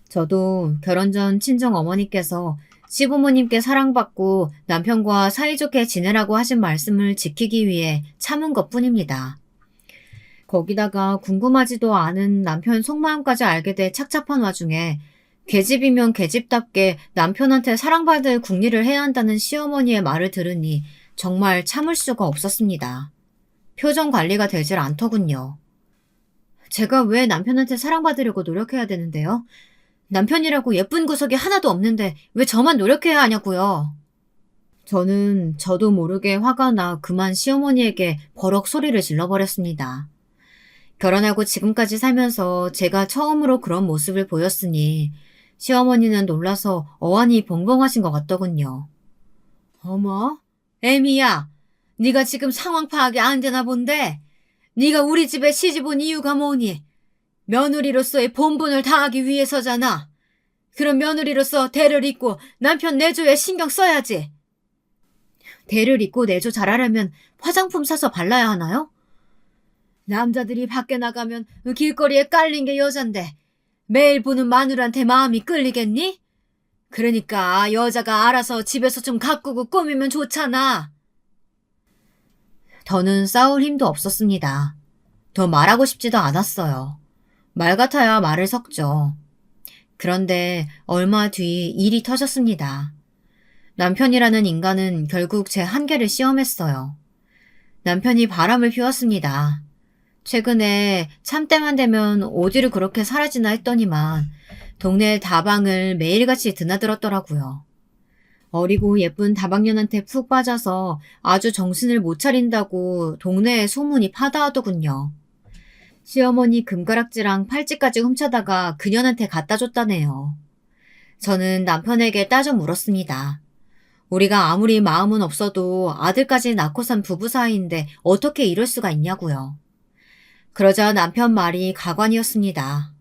저도 결혼 전 친정 어머니께서 시부모님께 사랑받고 남편과 사이좋게 지내라고 하신 말씀을 지키기 위해 참은 것뿐입니다. 거기다가 궁금하지도 않은 남편 속마음까지 알게 돼 착잡한 와중에 계집이면 계집답게 남편한테 사랑받을 궁리를 해야 한다는 시어머니의 말을 들으니 정말 참을 수가 없었습니다. 표정 관리가 되질 않더군요. 제가 왜 남편한테 사랑받으려고 노력해야 되는데요? 남편이라고 예쁜 구석이 하나도 없는데 왜 저만 노력해야 하냐고요. 저는 저도 모르게 화가 나 그만 시어머니에게 버럭 소리를 질러버렸습니다. 결혼하고 지금까지 살면서 제가 처음으로 그런 모습을 보였으니 시어머니는 놀라서 어안이 벙벙하신 것 같더군요. 어머, 애미야, 네가 지금 상황 파악이 안 되나 본데 네가 우리 집에 시집 온 이유가 뭐니? 며느리로서의 본분을 다하기 위해서잖아. 그럼 며느리로서 대를 잇고 남편 내조에 신경 써야지. 대를 잇고 내조 잘하려면 화장품 사서 발라야 하나요? 남자들이 밖에 나가면 길거리에 깔린 게 여잔데 매일 보는 마누라한테 마음이 끌리겠니? 그러니까 여자가 알아서 집에서 좀 가꾸고 꾸미면 좋잖아. 더는 싸울 힘도 없었습니다. 더 말하고 싶지도 않았어요. 말 같아야 말을 섞죠. 그런데 얼마 뒤 일이 터졌습니다. 남편이라는 인간은 결국 제 한계를 시험했어요. 남편이 바람을 피웠습니다. 최근에 참때만 되면 어디를 그렇게 사라지나 했더니만 동네 다방을 매일같이 드나들었더라고요. 어리고 예쁜 다방년한테 푹 빠져서 아주 정신을 못 차린다고 동네에 소문이 파다하더군요. 시어머니 금가락지랑 팔찌까지 훔쳐다가 그년한테 갖다 줬다네요. 저는 남편에게 따져 물었습니다. 우리가 아무리 마음은 없어도 아들까지 낳고 산 부부 사이인데 어떻게 이럴 수가 있냐고요. 그러자 남편 말이 가관이었습니다.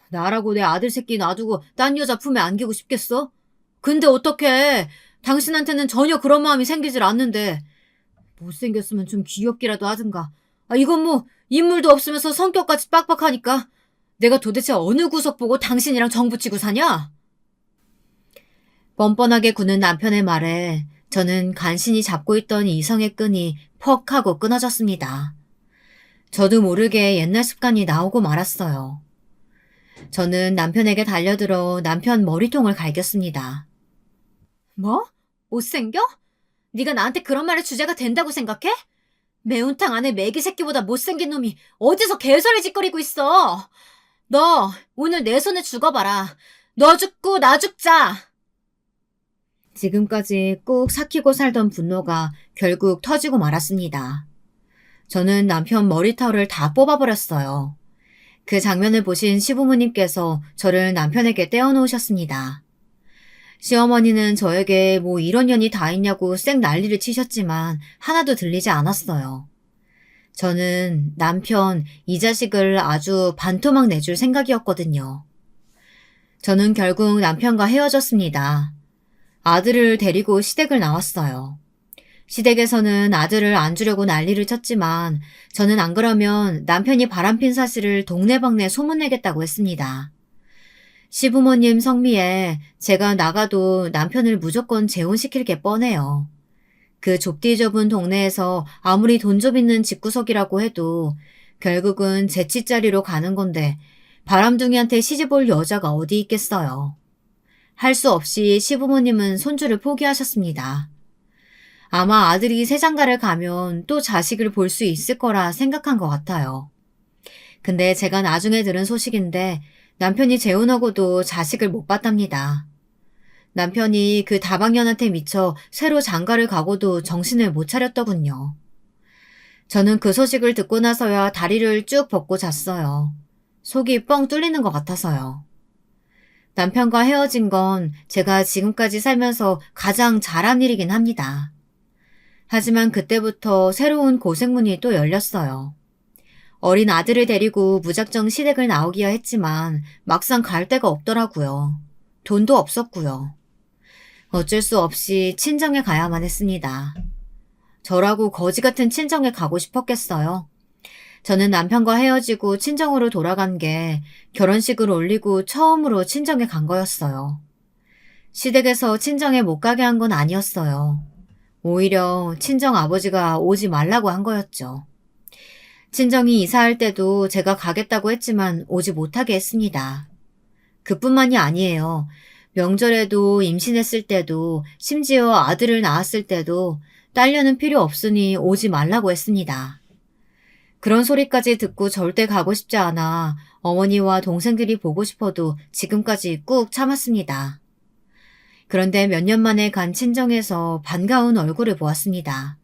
나라고 내 아들 새끼 놔두고 딴 여자 품에 안기고 싶겠어? 근데 어떡해. 당신한테는 전혀 그런 마음이 생기질 않는데. 못생겼으면 좀 귀엽기라도 하든가. 이건 뭐 인물도 없으면서 성격까지 빡빡하니까 내가 도대체 어느 구석 보고 당신이랑 정붙이고 사냐? 뻔뻔하게 구는 남편의 말에 저는 간신히 잡고 있던 이성의 끈이 퍽 하고 끊어졌습니다. 저도 모르게 옛날 습관이 나오고 말았어요. 저는 남편에게 달려들어 남편 머리통을 갈겼습니다. 뭐? 못생겨? 네가 나한테 그런 말의 주제가 된다고 생각해? 매운탕 안에 메기 새끼보다 못생긴 놈이 어디서 개소리 짓거리고 있어. 너 오늘 내 손에 죽어봐라. 너 죽고 나 죽자. 지금까지 꾹 삭히고 살던 분노가 결국 터지고 말았습니다. 저는 남편 머리털을 다 뽑아버렸어요. 그 장면을 보신 시부모님께서 저를 남편에게 떼어놓으셨습니다. 시어머니는 저에게 뭐 이런 년이 다 있냐고 쌩 난리를 치셨지만 하나도 들리지 않았어요. 저는 남편, 이 자식을 아주 반토막 내줄 생각이었거든요. 저는 결국 남편과 헤어졌습니다. 아들을 데리고 시댁을 나왔어요. 시댁에서는 아들을 안 주려고 난리를 쳤지만 저는 안 그러면 남편이 바람핀 사실을 동네방네 소문내겠다고 했습니다. 시부모님 성미에 제가 나가도 남편을 무조건 재혼시킬 게 뻔해요. 그 좁디 좁은 동네에서 아무리 돈 좀 있는 집구석이라고 해도 결국은 제 칫자리로 가는 건데 바람둥이한테 시집올 여자가 어디 있겠어요. 할 수 없이 시부모님은 손주를 포기하셨습니다. 아마 아들이 새장가를 가면 또 자식을 볼 수 있을 거라 생각한 것 같아요. 근데 제가 나중에 들은 소식인데 남편이 재혼하고도 자식을 못 봤답니다. 남편이 그 다방년한테 미쳐 새로 장가를 가고도 정신을 못 차렸더군요. 저는 그 소식을 듣고 나서야 다리를 쭉 벗고 잤어요. 속이 뻥 뚫리는 것 같아서요. 남편과 헤어진 건 제가 지금까지 살면서 가장 잘한 일이긴 합니다. 하지만 그때부터 새로운 고생문이 또 열렸어요. 어린 아들을 데리고 무작정 시댁을 나오기야 했지만 막상 갈 데가 없더라고요. 돈도 없었고요. 어쩔 수 없이 친정에 가야만 했습니다. 저라고 거지 같은 친정에 가고 싶었겠어요. 저는 남편과 헤어지고 친정으로 돌아간 게 결혼식을 올리고 처음으로 친정에 간 거였어요. 시댁에서 친정에 못 가게 한 건 아니었어요. 오히려 친정 아버지가 오지 말라고 한 거였죠. 친정이 이사할 때도 제가 가겠다고 했지만 오지 못하게 했습니다. 그뿐만이 아니에요. 명절에도 임신했을 때도 심지어 아들을 낳았을 때도 딸려는 필요 없으니 오지 말라고 했습니다. 그런 소리까지 듣고 절대 가고 싶지 않아 어머니와 동생들이 보고 싶어도 지금까지 꾹 참았습니다. 그런데 몇 년 만에 간 친정에서 반가운 얼굴을 보았습니다.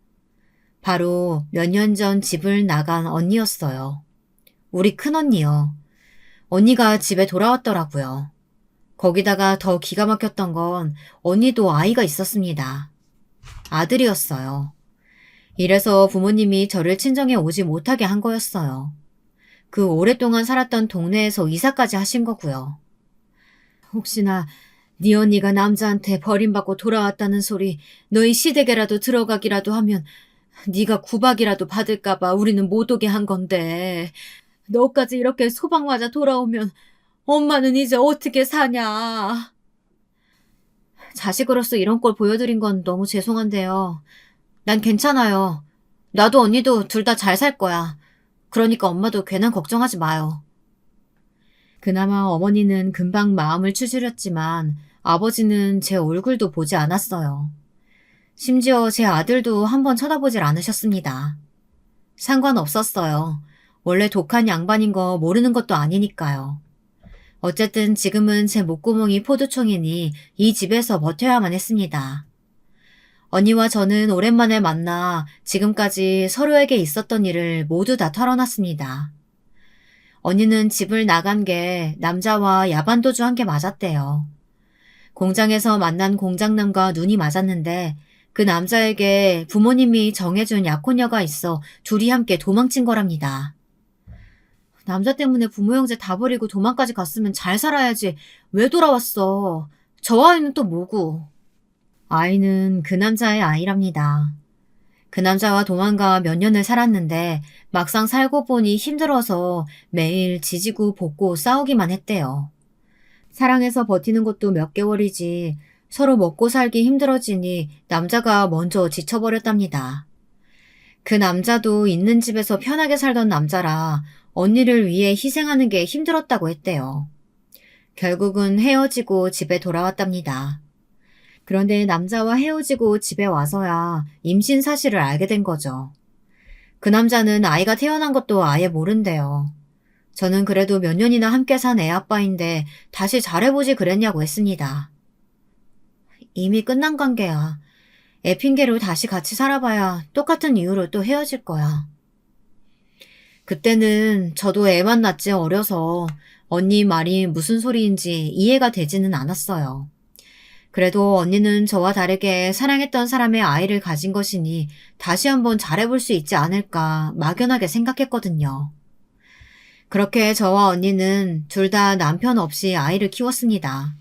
바로 몇 년 전 집을 나간 언니였어요. 우리 큰언니요. 언니가 집에 돌아왔더라고요. 거기다가 더 기가 막혔던 건 언니도 아이가 있었습니다. 아들이었어요. 이래서 부모님이 저를 친정에 오지 못하게 한 거였어요. 그 오랫동안 살았던 동네에서 이사까지 하신 거고요. 혹시나 네 언니가 남자한테 버림받고 돌아왔다는 소리 너희 시댁에라도 들어가기라도 하면 네가 구박이라도 받을까 봐 우리는 못 오게 한 건데 너까지 이렇게 소방 맞아 돌아오면 엄마는 이제 어떻게 사냐. 자식으로서 이런 걸 보여드린 건 너무 죄송한데요. 난 괜찮아요. 나도 언니도 둘 다 잘 살 거야. 그러니까 엄마도 괜한 걱정하지 마요. 그나마 어머니는 금방 마음을 추스렸지만 아버지는 제 얼굴도 보지 않았어요. 심지어 제 아들도 한번 쳐다보질 않으셨습니다. 상관없었어요. 원래 독한 양반인 거 모르는 것도 아니니까요. 어쨌든 지금은 제 목구멍이 포도총이니 이 집에서 버텨야만 했습니다. 언니와 저는 오랜만에 만나 지금까지 서로에게 있었던 일을 모두 다 털어놨습니다. 언니는 집을 나간 게 남자와 야반도주한 게 맞았대요. 공장에서 만난 공장남과 눈이 맞았는데 그 남자에게 부모님이 정해준 약혼녀가 있어 둘이 함께 도망친 거랍니다. 남자 때문에 부모 형제 다 버리고 도망까지 갔으면 잘 살아야지. 왜 돌아왔어? 저 아이는 또 뭐고? 아이는 그 남자의 아이랍니다. 그 남자와 도망가 몇 년을 살았는데 막상 살고 보니 힘들어서 매일 지지고 볶고 싸우기만 했대요. 사랑해서 버티는 것도 몇 개월이지 서로 먹고 살기 힘들어지니 남자가 먼저 지쳐버렸답니다. 그 남자도 있는 집에서 편하게 살던 남자라 언니를 위해 희생하는 게 힘들었다고 했대요. 결국은 헤어지고 집에 돌아왔답니다. 그런데 남자와 헤어지고 집에 와서야 임신 사실을 알게 된 거죠. 그 남자는 아이가 태어난 것도 아예 모른대요. 저는 그래도 몇 년이나 함께 산 애아빠인데 다시 잘해보지 그랬냐고 했습니다. 이미 끝난 관계야. 애 핑계로 다시 같이 살아봐야 똑같은 이유로 또 헤어질 거야. 그때는 저도 애만 낳지 어려서 언니 말이 무슨 소리인지 이해가 되지는 않았어요. 그래도 언니는 저와 다르게 사랑했던 사람의 아이를 가진 것이니 다시 한번 잘해볼 수 있지 않을까 막연하게 생각했거든요. 그렇게 저와 언니는 둘 다 남편 없이 아이를 키웠습니다.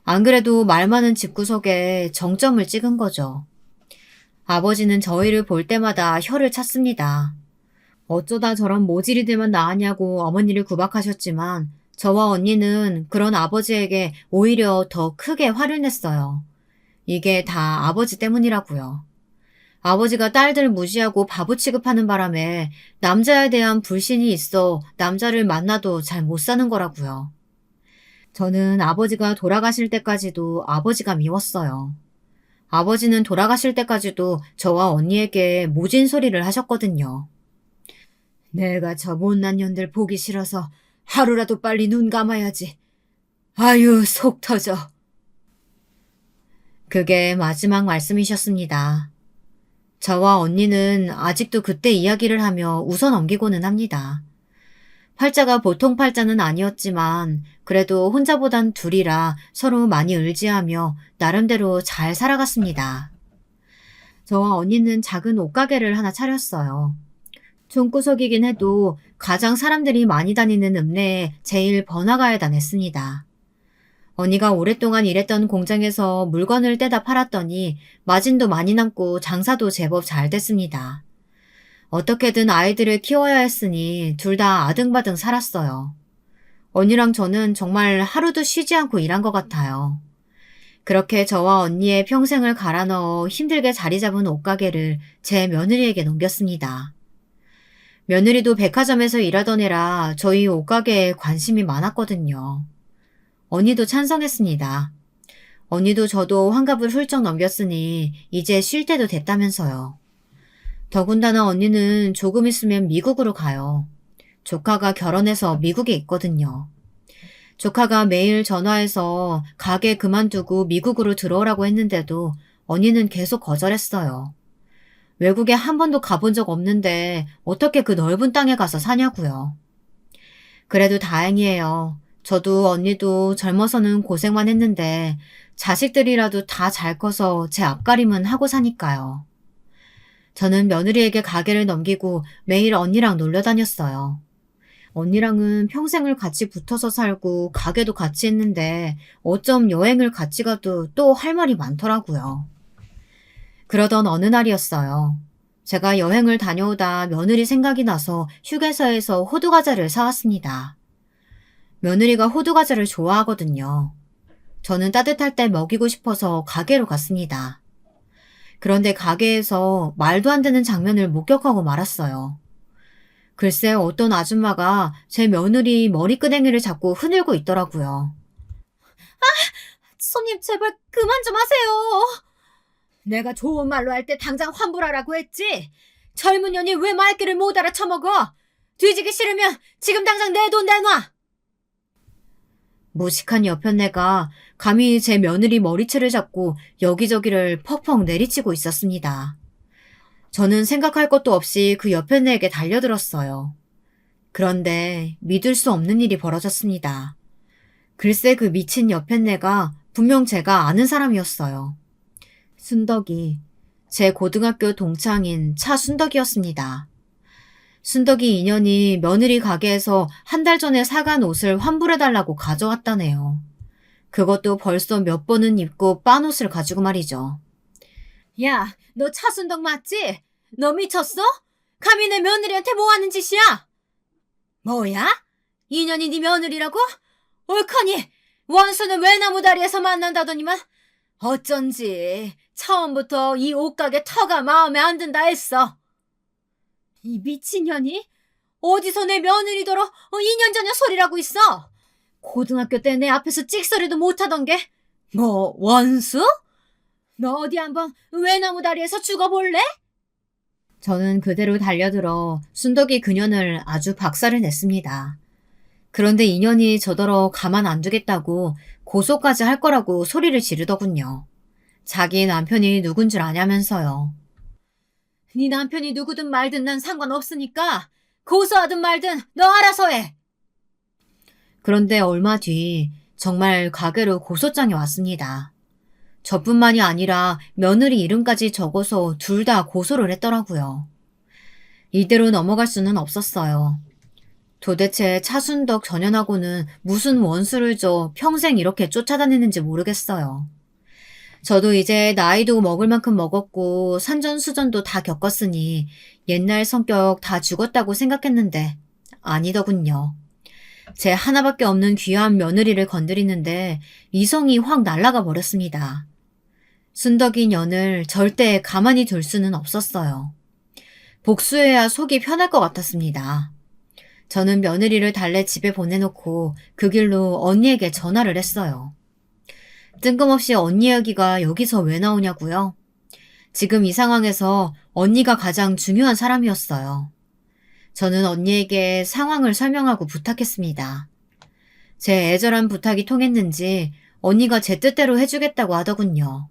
안 그래도 말 많은 집구석에 정점을 찍은 거죠. 아버지는 저희를 볼 때마다 혀를 찼습니다. 어쩌다 저런 모질이들만 나왔냐고 어머니를 구박하셨지만 저와 언니는 그런 아버지에게 오히려 더 크게 화를 냈어요. 이게 다 아버지 때문이라고요. 아버지가 딸들 무시하고 바보 취급하는 바람에 남자에 대한 불신이 있어 남자를 만나도 잘 못 사는 거라고요. 저는 아버지가 돌아가실 때까지도 아버지가 미웠어요. 아버지는 돌아가실 때까지도 저와 언니에게 모진 소리를 하셨거든요. 내가 저 못난 년들 보기 싫어서 하루라도 빨리 눈 감아야지. 아유, 속 터져. 그게 마지막 말씀이셨습니다. 저와 언니는 아직도 그때 이야기를 하며 웃어 넘기고는 합니다. 팔자가 보통 팔자는 아니었지만 그래도 혼자보단 둘이라 서로 많이 의지하며 나름대로 잘 살아갔습니다. 저와 언니는 작은 옷가게를 하나 차렸어요. 총구석이긴 해도 가장 사람들이 많이 다니는 읍내에 제일 번화가에 다녔습니다. 언니가 오랫동안 일했던 공장에서 물건을 떼다 팔았더니 마진도 많이 남고 장사도 제법 잘 됐습니다. 어떻게든 아이들을 키워야 했으니 둘 다 아등바등 살았어요. 언니랑 저는 정말 하루도 쉬지 않고 일한 것 같아요. 그렇게 저와 언니의 평생을 갈아 넣어 힘들게 자리 잡은 옷가게를 제 며느리에게 넘겼습니다. 며느리도 백화점에서 일하던 애라 저희 옷가게에 관심이 많았거든요. 언니도 찬성했습니다. 언니도 저도 환갑을 훌쩍 넘겼으니 이제 쉴 때도 됐다면서요. 더군다나 언니는 조금 있으면 미국으로 가요. 조카가 결혼해서 미국에 있거든요. 조카가 매일 전화해서 가게 그만두고 미국으로 들어오라고 했는데도 언니는 계속 거절했어요. 외국에 한 번도 가본 적 없는데 어떻게 그 넓은 땅에 가서 사냐고요. 그래도 다행이에요. 저도 언니도 젊어서는 고생만 했는데 자식들이라도 다 잘 커서 제 앞가림은 하고 사니까요. 저는 며느리에게 가게를 넘기고 매일 언니랑 놀러 다녔어요. 언니랑은 평생을 같이 붙어서 살고 가게도 같이 했는데 어쩜 여행을 같이 가도 또 할 말이 많더라고요. 그러던 어느 날이었어요. 제가 여행을 다녀오다 며느리 생각이 나서 휴게소에서 호두과자를 사왔습니다. 며느리가 호두과자를 좋아하거든요. 저는 따뜻할 때 먹이고 싶어서 가게로 갔습니다. 그런데 가게에서 말도 안 되는 장면을 목격하고 말았어요. 글쎄 어떤 아줌마가 제 며느리 머리끄댕이를 잡고 흐늘고 있더라고요. 손님 제발 그만 좀 하세요. 내가 좋은 말로 할 때 당장 환불하라고 했지. 젊은 년이 왜 말귀를 못 알아쳐먹어. 뒤지기 싫으면 지금 당장 내 돈 내놔. 무식한 여편네가 감히 제 며느리 머리채를 잡고 여기저기를 퍽퍽 내리치고 있었습니다. 저는 생각할 것도 없이 그 여편네에게 달려들었어요. 그런데 믿을 수 없는 일이 벌어졌습니다. 글쎄 그 미친 여편네가 분명 제가 아는 사람이었어요. 순덕이, 제 고등학교 동창인 차순덕이었습니다. 순덕이 인연이 며느리 가게에서 한 달 전에 사간 옷을 환불해달라고 가져왔다네요. 그것도 벌써 몇 번은 입고 빤 옷을 가지고 말이죠. 야, 너 차순덕 맞지? 너 미쳤어? 감히 내 며느리한테 뭐 하는 짓이야? 뭐야? 인연이 네 며느리라고? 옳거니 원수는 외나무 다리에서 만난다더니만 어쩐지 처음부터 이 옷가게 터가 마음에 안 든다 했어. 이 미친년이? 어디서 내 며느리더러 2년 전의 소리라고 있어? 고등학교 때 내 앞에서 찍소리도 못하던 게 뭐 원수? 너 어디 한번 외나무 다리에서 죽어볼래? 저는 그대로 달려들어 순덕이 그년을 아주 박살을 냈습니다. 그런데 인연이 저더러 가만 안 두겠다고 고소까지 할 거라고 소리를 지르더군요. 자기 남편이 누군 줄 아냐면서요. 네 남편이 누구든 말든 난 상관없으니까 고소하든 말든 너 알아서 해. 그런데 얼마 뒤 정말 가게로 고소장이 왔습니다. 저뿐만이 아니라 며느리 이름까지 적어서 둘 다 고소를 했더라고요. 이대로 넘어갈 수는 없었어요. 도대체 차순덕 전현하고는 무슨 원수를 줘 평생 이렇게 쫓아다니는지 모르겠어요. 저도 이제 나이도 먹을 만큼 먹었고 산전수전도 다 겪었으니 옛날 성격 다 죽었다고 생각했는데 아니더군요. 제 하나밖에 없는 귀한 며느리를 건드리는데 이성이 확 날아가 버렸습니다. 순덕이 년을 절대 가만히 둘 수는 없었어요. 복수해야 속이 편할 것 같았습니다. 저는 며느리를 달래 집에 보내놓고 그 길로 언니에게 전화를 했어요. 뜬금없이 언니 이야기가 여기서 왜 나오냐고요? 지금 이 상황에서 언니가 가장 중요한 사람이었어요. 저는 언니에게 상황을 설명하고 부탁했습니다. 제 애절한 부탁이 통했는지 언니가 제 뜻대로 해주겠다고 하더군요.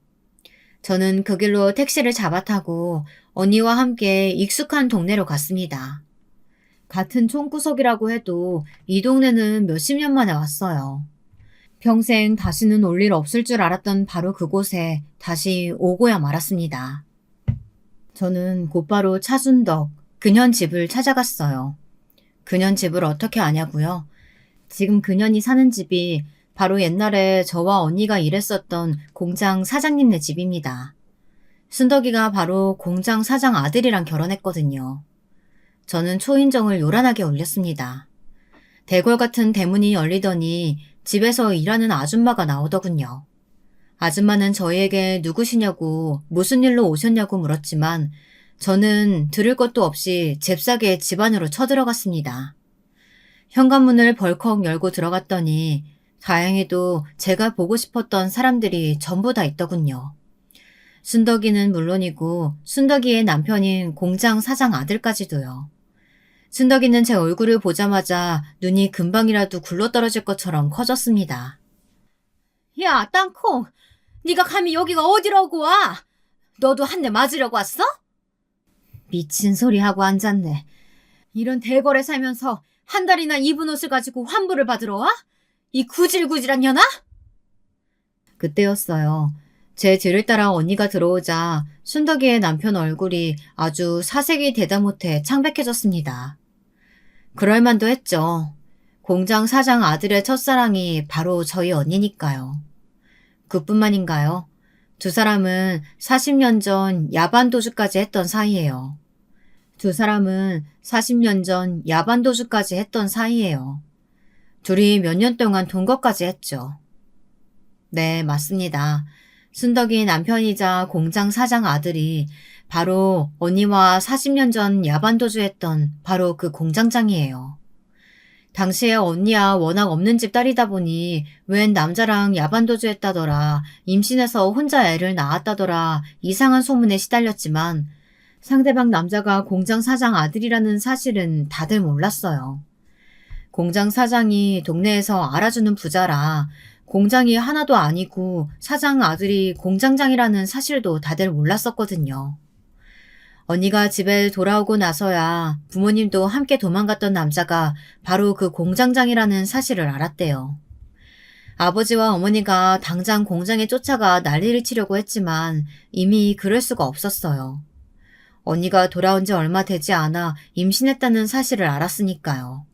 저는 그 길로 택시를 잡아타고 언니와 함께 익숙한 동네로 갔습니다. 같은 총구석이라고 해도 이 동네는 몇십 년 만에 왔어요. 평생 다시는 올 일 없을 줄 알았던 바로 그곳에 다시 오고야 말았습니다. 저는 곧바로 차순덕, 그년 집을 찾아갔어요. 그년 집을 어떻게 아냐고요? 지금 그년이 사는 집이 바로 옛날에 저와 언니가 일했었던 공장 사장님네 집입니다. 순덕이가 바로 공장 사장 아들이랑 결혼했거든요. 저는 초인종을 요란하게 울렸습니다. 대궐 같은 대문이 열리더니 집에서 일하는 아줌마가 나오더군요. 아줌마는 저희에게 누구시냐고 무슨 일로 오셨냐고 물었지만 저는 들을 것도 없이 잽싸게 집 안으로 쳐들어갔습니다. 현관문을 벌컥 열고 들어갔더니 다행히도 제가 보고 싶었던 사람들이 전부 다 있더군요. 순덕이는 물론이고 순덕이의 남편인 공장 사장 아들까지도요. 순덕이는 제 얼굴을 보자마자 눈이 금방이라도 굴러떨어질 것처럼 커졌습니다. 야, 땅콩! 네가 감히 여기가 어디라고 와? 너도 한 대 맞으려고 왔어? 미친 소리 하고 앉았네. 이런 대궐에 살면서 한 달이나 입은 옷을 가지고 환불을 받으러 와? 이 구질구질한 년아? 그때였어요. 제 뒤를 따라 언니가 들어오자 순덕이의 남편 얼굴이 아주 사색이 되다 못해 창백해졌습니다. 그럴 만도 했죠. 공장 사장 아들의 첫사랑이 바로 저희 언니니까요. 그뿐만인가요? 두 사람은 40년 전 야반도주까지 했던 사이예요. 두 사람은 40년 전 야반도주까지 했던 사이예요. 둘이 몇 년 동안 동거까지 했죠. 네, 맞습니다. 순덕이 남편이자 공장 사장 아들이 바로 언니와 40년 전 야반도주했던 바로 그 공장장이에요. 당시에 언니야 워낙 없는 집 딸이다 보니 웬 남자랑 야반도주했다더라, 임신해서 혼자 애를 낳았다더라 이상한 소문에 시달렸지만 상대방 남자가 공장 사장 아들이라는 사실은 다들 몰랐어요. 공장 사장이 동네에서 알아주는 부자라 공장이 하나도 아니고 사장 아들이 공장장이라는 사실도 다들 몰랐었거든요. 언니가 집에 돌아오고 나서야 부모님도 함께 도망갔던 남자가 바로 그 공장장이라는 사실을 알았대요. 아버지와 어머니가 당장 공장에 쫓아가 난리를 치려고 했지만 이미 그럴 수가 없었어요. 언니가 돌아온 지 얼마 되지 않아 임신했다는 사실을 알았으니까요.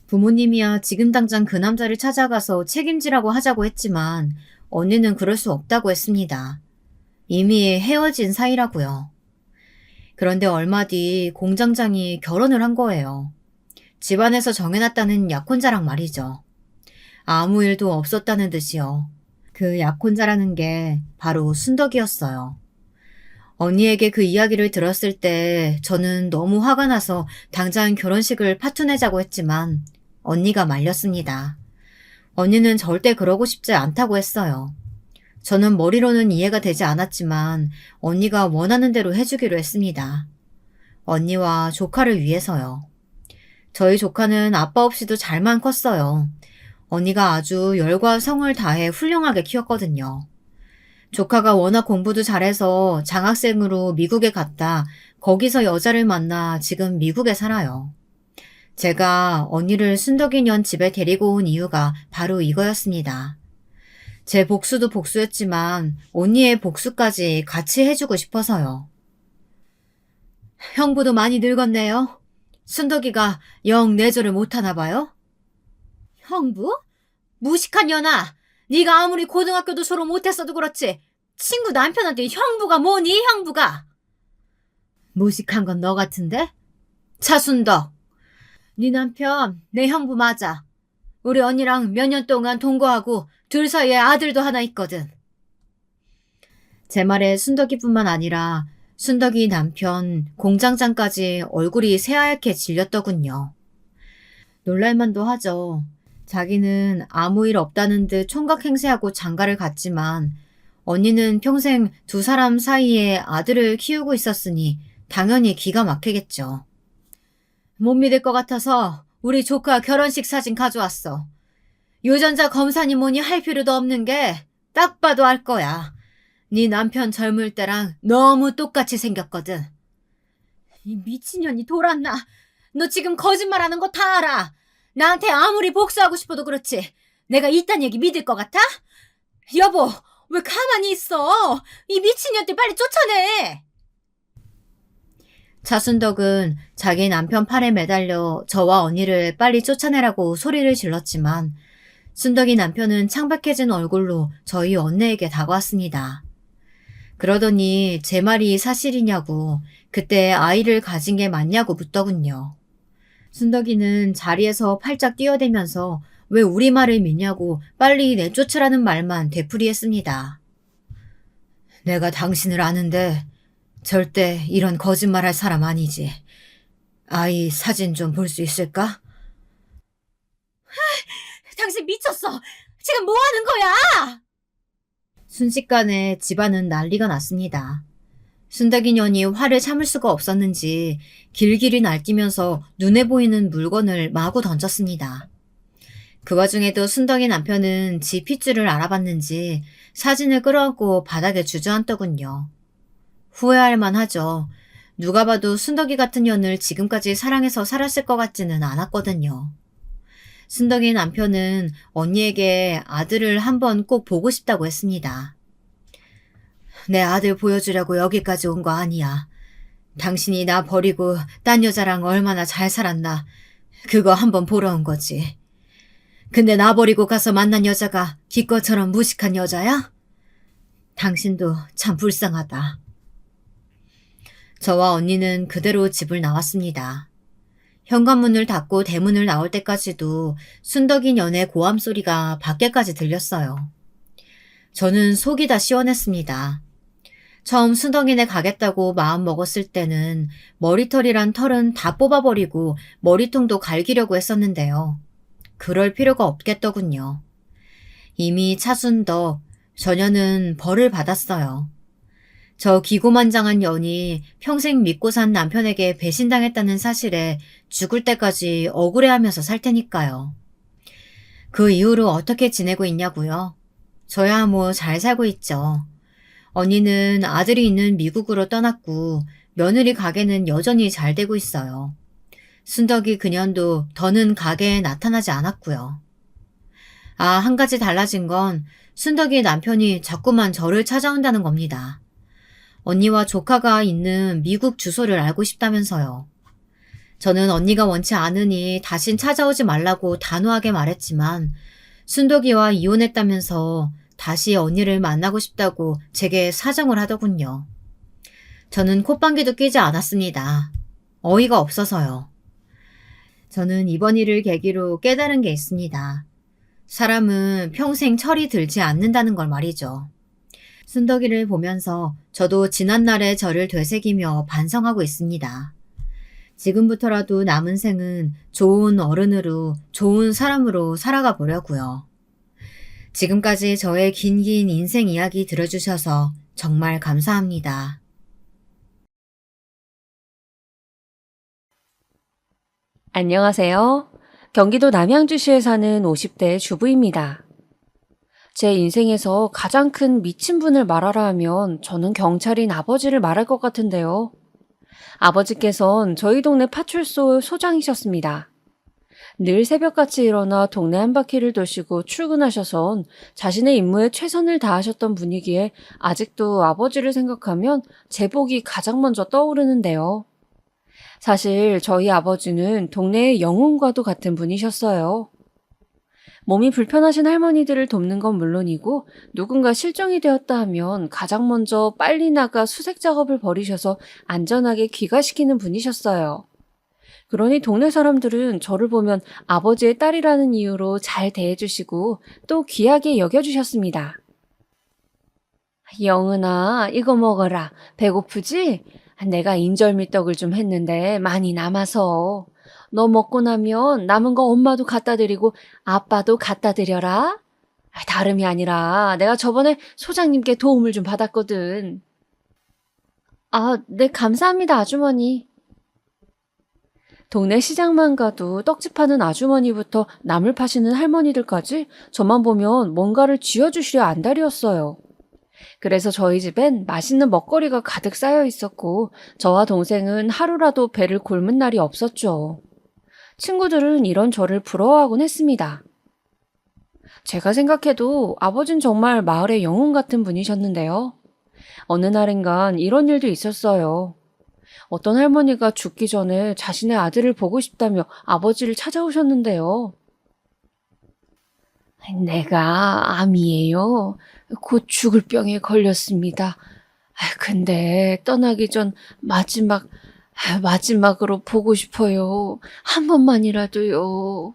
부모님이야 지금 당장 그 남자를 찾아가서 책임지라고 하자고 했지만 언니는 그럴 수 없다고 했습니다. 이미 헤어진 사이라고요. 그런데 얼마 뒤 공장장이 결혼을 한 거예요. 집안에서 정해놨다는 약혼자랑 말이죠. 아무 일도 없었다는 듯이요. 그 약혼자라는 게 바로 순덕이었어요. 언니에게 그 이야기를 들었을 때 저는 너무 화가 나서 당장 결혼식을 파투내자고 했지만 언니가 말렸습니다. 언니는 절대 그러고 싶지 않다고 했어요. 저는 머리로는 이해가 되지 않았지만 언니가 원하는 대로 해주기로 했습니다. 언니와 조카를 위해서요. 저희 조카는 아빠 없이도 잘만 컸어요. 언니가 아주 열과 성을 다해 훌륭하게 키웠거든요. 조카가 워낙 공부도 잘해서 장학생으로 미국에 갔다 거기서 여자를 만나 지금 미국에 살아요. 제가 언니를 순덕이 년 집에 데리고 온 이유가 바로 이거였습니다. 제 복수도 복수였지만 언니의 복수까지 같이 해주고 싶어서요. 형부도 많이 늙었네요. 순덕이가 영 내조를 못하나 봐요? 형부? 무식한 년아! 네가 아무리 고등학교도 졸업 못했어도 그렇지 친구 남편한테 형부가 뭐니, 형부가? 무식한 건 너 같은데? 차순덕, 네 남편 내 형부 맞아. 우리 언니랑 몇 년 동안 동거하고 둘 사이에 아들도 하나 있거든. 제 말에 순덕이뿐만 아니라 순덕이 남편 공장장까지 얼굴이 새하얗게 질렸더군요. 놀랄만도 하죠. 자기는 아무 일 없다는 듯 총각 행세하고 장가를 갔지만 언니는 평생 두 사람 사이에 아들을 키우고 있었으니 당연히 기가 막히겠죠. 못 믿을 것 같아서 우리 조카 결혼식 사진 가져왔어. 유전자 검사니 뭐니 할 필요도 없는 게 딱 봐도 알 거야. 네 남편 젊을 때랑 너무 똑같이 생겼거든. 이 미친년이 돌았나? 너 지금 거짓말하는 거 다 알아. 나한테 아무리 복수하고 싶어도 그렇지. 내가 이딴 얘기 믿을 것 같아? 여보, 왜 가만히 있어? 이 미친년들 빨리 쫓아내. 차순덕은 자기 남편 팔에 매달려 저와 언니를 빨리 쫓아내라고 소리를 질렀지만 순덕이 남편은 창백해진 얼굴로 저희 언니에게 다가왔습니다. 그러더니 제 말이 사실이냐고, 그때 아이를 가진 게 맞냐고 묻더군요. 순덕이는 자리에서 팔짝 뛰어대면서 왜 우리 말을 믿냐고 빨리 내쫓으라는 말만 되풀이했습니다. 내가 당신을 아는데 절대 이런 거짓말할 사람 아니지. 아이 사진 좀 볼 수 있을까? 당신 미쳤어! 지금 뭐 하는 거야! 순식간에 집안은 난리가 났습니다. 순덕이 년이 화를 참을 수가 없었는지 길길이 날뛰면서 눈에 보이는 물건을 마구 던졌습니다. 그 와중에도 순덕이 남편은 지 핏줄을 알아봤는지 사진을 끌어안고 바닥에 주저앉더군요. 후회할 만하죠. 누가 봐도 순덕이 같은 년을 지금까지 사랑해서 살았을 것 같지는 않았거든요. 순덕이 남편은 언니에게 아들을 한번 꼭 보고 싶다고 했습니다. 내 아들 보여주려고 여기까지 온 거 아니야. 당신이 나 버리고 딴 여자랑 얼마나 잘 살았나 그거 한번 보러 온 거지. 근데 나 버리고 가서 만난 여자가 기껏처럼 무식한 여자야? 당신도 참 불쌍하다. 저와 언니는 그대로 집을 나왔습니다. 현관문을 닫고 대문을 나올 때까지도 순덕이 년의 고함 소리가 밖에까지 들렸어요. 저는 속이 다 시원했습니다. 처음 순덕이네 가겠다고 마음 먹었을 때는 머리털이란 털은 다 뽑아버리고 머리통도 갈기려고 했었는데요. 그럴 필요가 없겠더군요. 이미 차순덕, 저녀는 벌을 받았어요. 저 기고만장한 년이 평생 믿고 산 남편에게 배신당했다는 사실에 죽을 때까지 억울해하면서 살 테니까요. 그 이후로 어떻게 지내고 있냐고요? 저야 뭐 잘 살고 있죠. 언니는 아들이 있는 미국으로 떠났고 며느리 가게는 여전히 잘 되고 있어요. 순덕이 그년도 더는 가게에 나타나지 않았고요. 아, 한 가지 달라진 건 순덕이 남편이 자꾸만 저를 찾아온다는 겁니다. 언니와 조카가 있는 미국 주소를 알고 싶다면서요. 저는 언니가 원치 않으니 다신 찾아오지 말라고 단호하게 말했지만 순덕이와 이혼했다면서 다시 언니를 만나고 싶다고 제게 사정을 하더군요. 저는 콧방귀도 끼지 않았습니다. 어이가 없어서요. 저는 이번 일을 계기로 깨달은 게 있습니다. 사람은 평생 철이 들지 않는다는 걸 말이죠. 순덕이를 보면서 저도 지난날의 저를 되새기며 반성하고 있습니다. 지금부터라도 남은 생은 좋은 어른으로, 좋은 사람으로 살아가 보려고요. 지금까지 저의 긴긴 인생 이야기 들어주셔서 정말 감사합니다. 안녕하세요. 경기도 남양주시에 사는 50대 주부입니다. 제 인생에서 가장 큰 미친 분을 말하라 하면 저는 경찰인 아버지를 말할 것 같은데요. 아버지께선 저희 동네 파출소 소장이셨습니다. 늘 새벽같이 일어나 동네 한 바퀴를 도시고 출근하셔선 자신의 임무에 최선을 다하셨던 분이기에 아직도 아버지를 생각하면 제복이 가장 먼저 떠오르는데요. 사실 저희 아버지는 동네의 영웅과도 같은 분이셨어요. 몸이 불편하신 할머니들을 돕는 건 물론이고 누군가 실종이 되었다 하면 가장 먼저 빨리 나가 수색 작업을 벌이셔서 안전하게 귀가시키는 분이셨어요. 그러니 동네 사람들은 저를 보면 아버지의 딸이라는 이유로 잘 대해주시고 또 귀하게 여겨주셨습니다. 영은아, 이거 먹어라. 배고프지? 내가 인절미떡을 좀 했는데 많이 남아서. 너 먹고 나면 남은 거 엄마도 갖다 드리고 아빠도 갖다 드려라. 다름이 아니라 내가 저번에 소장님께 도움을 좀 받았거든. 아, 네, 감사합니다, 아주머니. 동네 시장만 가도 떡집 파는 아주머니부터 나물 파시는 할머니들까지 저만 보면 뭔가를 쥐어주시려 안달이었어요. 그래서 저희 집엔 맛있는 먹거리가 가득 쌓여 있었고 저와 동생은 하루라도 배를 곪은 날이 없었죠. 친구들은 이런 저를 부러워하곤 했습니다. 제가 생각해도 아버진 정말 마을의 영웅 같은 분이셨는데요. 어느 날인간 이런 일도 있었어요. 어떤 할머니가 죽기 전에 자신의 아들을 보고 싶다며 아버지를 찾아오셨는데요. 내가 암이에요. 곧 죽을 병에 걸렸습니다. 근데 떠나기 전 마지막으로 보고 싶어요. 한 번만이라도요.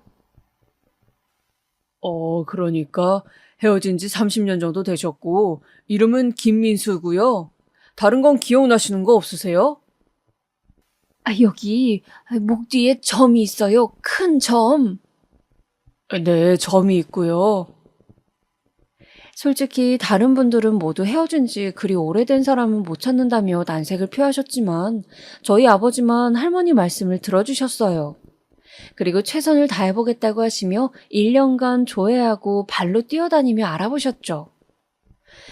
그러니까 헤어진 지 30년 정도 되셨고, 이름은 김민수고요. 다른 건 기억나시는 거 없으세요? 여기 목 뒤에 점이 있어요. 큰 점. 네, 점이 있고요. 솔직히 다른 분들은 모두 헤어진 지 그리 오래된 사람은 못 찾는다며 난색을 표하셨지만 저희 아버지만 할머니 말씀을 들어주셨어요. 그리고 최선을 다해보겠다고 하시며 1년간 조회하고 발로 뛰어다니며 알아보셨죠.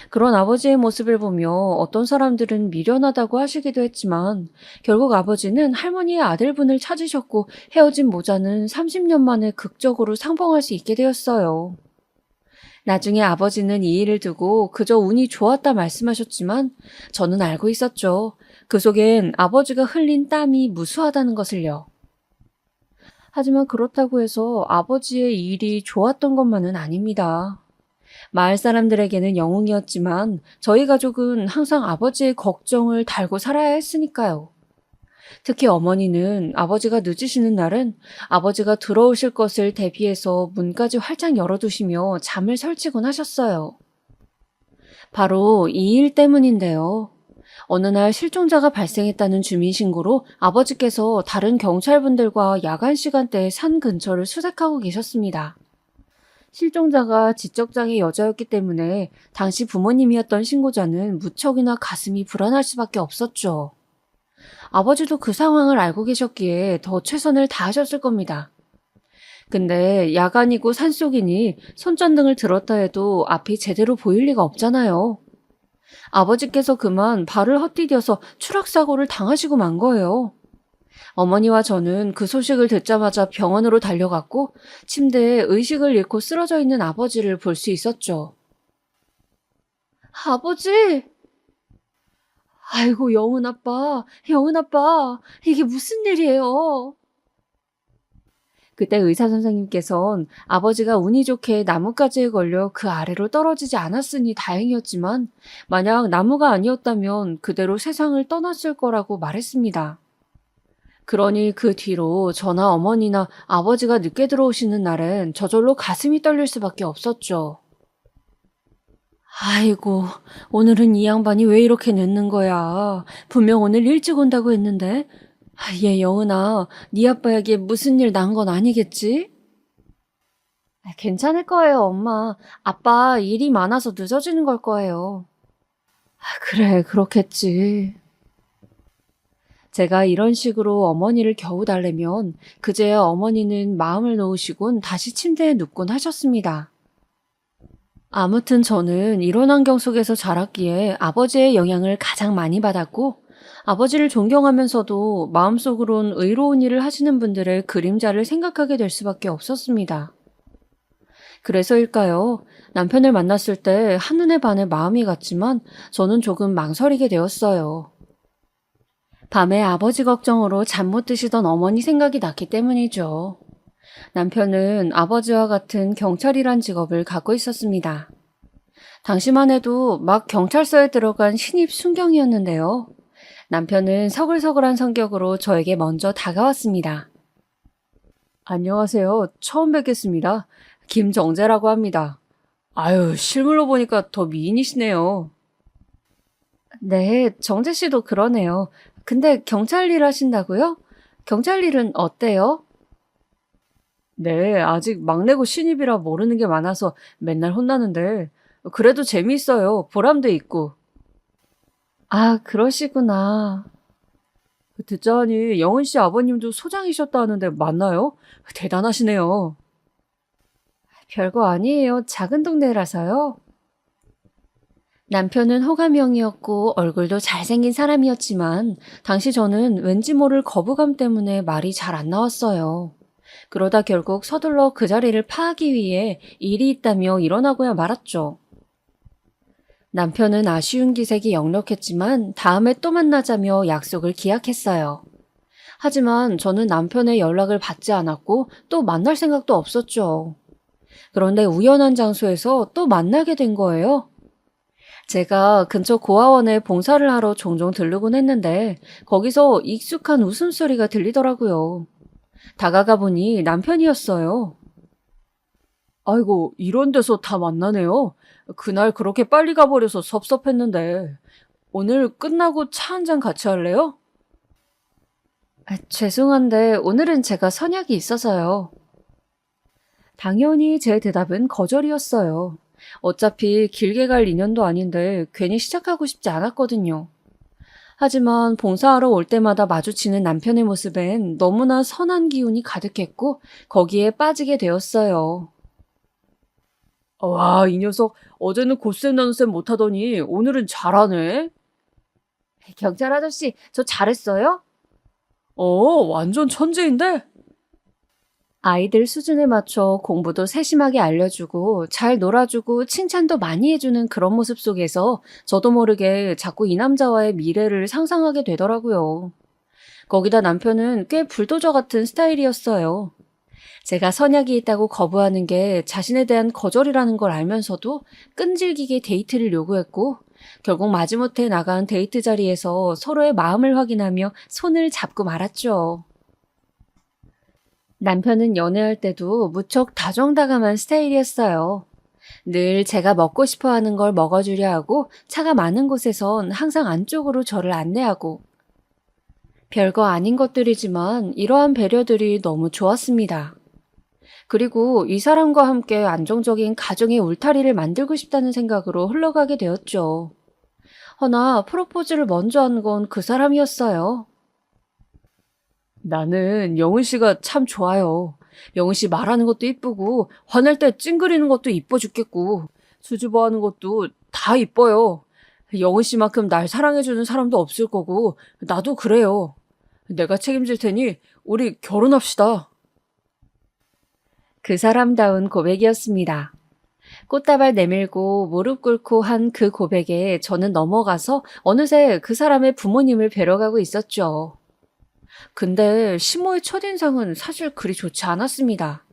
그런 아버지의 모습을 보며 어떤 사람들은 미련하다고 하시기도 했지만 결국 아버지는 할머니의 아들분을 찾으셨고 헤어진 모자는 30년 만에 극적으로 상봉할 수 있게 되었어요. 나중에 아버지는 이 일을 두고 그저 운이 좋았다 말씀하셨지만 저는 알고 있었죠. 그 속엔 아버지가 흘린 땀이 무수하다는 것을요. 하지만 그렇다고 해서 아버지의 일이 좋았던 것만은 아닙니다. 마을 사람들에게는 영웅이었지만 저희 가족은 항상 아버지의 걱정을 달고 살아야 했으니까요. 특히 어머니는 아버지가 늦으시는 날은 아버지가 들어오실 것을 대비해서 문까지 활짝 열어두시며 잠을 설치곤 하셨어요. 바로 이 일 때문인데요. 어느 날 실종자가 발생했다는 주민신고로 아버지께서 다른 경찰분들과 야간 시간대에 산 근처를 수색하고 계셨습니다. 실종자가 지적장애 여자였기 때문에 당시 부모님이었던 신고자는 무척이나 가슴이 불안할 수밖에 없었죠. 아버지도 그 상황을 알고 계셨기에 더 최선을 다하셨을 겁니다. 근데 야간이고 산속이니 손전등을 들었다 해도 앞이 제대로 보일 리가 없잖아요. 아버지께서 그만 발을 헛디뎌서 추락사고를 당하시고 만 거예요. 어머니와 저는 그 소식을 듣자마자 병원으로 달려갔고 침대에 의식을 잃고 쓰러져 있는 아버지를 볼 수 있었죠. 아버지! 아이고, 영은 아빠, 이게 무슨 일이에요? 그때 의사 선생님께선 아버지가 운이 좋게 나뭇가지에 걸려 그 아래로 떨어지지 않았으니 다행이었지만 만약 나무가 아니었다면 그대로 세상을 떠났을 거라고 말했습니다. 그러니 그 뒤로 저나 어머니나 아버지가 늦게 들어오시는 날엔 저절로 가슴이 떨릴 수밖에 없었죠. 아이고, 오늘은 이 양반이 왜 이렇게 늦는 거야. 분명 오늘 일찍 온다고 했는데. 얘 영은아, 네 아빠에게 무슨 일 난 건 아니겠지? 괜찮을 거예요, 엄마. 아빠 일이 많아서 늦어지는 걸 거예요. 그래, 그렇겠지. 제가 이런 식으로 어머니를 겨우 달래면 그제야 어머니는 마음을 놓으시곤 다시 침대에 눕곤 하셨습니다. 아무튼 저는 이런 환경 속에서 자랐기에 아버지의 영향을 가장 많이 받았고 아버지를 존경하면서도 마음속으론 의로운 일을 하시는 분들의 그림자를 생각하게 될 수밖에 없었습니다. 그래서일까요? 남편을 만났을 때 한눈에 반해 마음이 갔지만 저는 조금 망설이게 되었어요. 밤에 아버지 걱정으로 잠 못 드시던 어머니 생각이 났기 때문이죠. 남편은 아버지와 같은 경찰이란 직업을 갖고 있었습니다. 당시만 해도 막 경찰서에 들어간 신입 순경이었는데요. 남편은 서글서글한 성격으로 저에게 먼저 다가왔습니다. 안녕하세요. 처음 뵙겠습니다. 김정재라고 합니다. 아유, 실물로 보니까 더 미인이시네요. 네, 정재 씨도 그러네요. 근데 경찰 일 하신다고요? 경찰 일은 어때요? 네, 아직 막내고 신입이라 모르는 게 많아서 맨날 혼나는데, 그래도 재미있어요. 보람도 있고. 아, 그러시구나. 듣자 하니 영은 씨 아버님도 소장이셨다 하는데 맞나요? 대단하시네요. 별거 아니에요. 작은 동네라서요. 남편은 호감형이었고 얼굴도 잘생긴 사람이었지만 당시 저는 왠지 모를 거부감 때문에 말이 잘 안 나왔어요. 그러다 결국 서둘러 그 자리를 파하기 위해 일이 있다며 일어나고야 말았죠. 남편은 아쉬운 기색이 역력했지만 다음에 또 만나자며 약속을 기약했어요. 하지만 저는 남편의 연락을 받지 않았고 또 만날 생각도 없었죠. 그런데 우연한 장소에서 또 만나게 된 거예요. 제가 근처 고아원에 봉사를 하러 종종 들르곤 했는데 거기서 익숙한 웃음소리가 들리더라고요. 다가가 보니 남편이었어요. 아이고, 이런 데서 다 만나네요. 그날 그렇게 빨리 가버려서 섭섭했는데, 오늘 끝나고 차 한잔 같이 할래요? 죄송한데 오늘은 제가 선약이 있어서요. 당연히 제 대답은 거절이었어요. 어차피 길게 갈 인연도 아닌데 괜히 시작하고 싶지 않았거든요. 하지만 봉사하러 올 때마다 마주치는 남편의 모습엔 너무나 선한 기운이 가득했고 거기에 빠지게 되었어요. 와, 이 녀석 어제는 곧셈 나눗셈 못하더니 오늘은 잘하네. 경찰 아저씨, 저 잘했어요? 완전 천재인데? 아이들 수준에 맞춰 공부도 세심하게 알려주고 잘 놀아주고 칭찬도 많이 해주는 그런 모습 속에서 저도 모르게 자꾸 이 남자와의 미래를 상상하게 되더라고요. 거기다 남편은 꽤 불도저 같은 스타일이었어요. 제가 선약이 있다고 거부하는 게 자신에 대한 거절이라는 걸 알면서도 끈질기게 데이트를 요구했고 결국 마지못해 나간 데이트 자리에서 서로의 마음을 확인하며 손을 잡고 말았죠. 남편은 연애할 때도 무척 다정다감한 스타일이었어요. 늘 제가 먹고 싶어 하는 걸 먹어주려 하고 차가 많은 곳에선 항상 안쪽으로 저를 안내하고 별거 아닌 것들이지만 이러한 배려들이 너무 좋았습니다. 그리고 이 사람과 함께 안정적인 가정의 울타리를 만들고 싶다는 생각으로 흘러가게 되었죠. 허나 프로포즈를 먼저 한 건 그 사람이었어요. 나는 영은 씨가 참 좋아요. 영은 씨 말하는 것도 이쁘고 화낼 때 찡그리는 것도 이뻐 죽겠고 수줍어하는 것도 다 이뻐요. 영은 씨만큼 날 사랑해주는 사람도 없을 거고 나도 그래요. 내가 책임질 테니 우리 결혼합시다. 그 사람다운 고백이었습니다. 꽃다발 내밀고 무릎 꿇고 한 그 고백에 저는 넘어가서 어느새 그 사람의 부모님을 뵈러 가고 있었죠. 근데 시모의 첫인상은 사실 그리 좋지 않았습니다.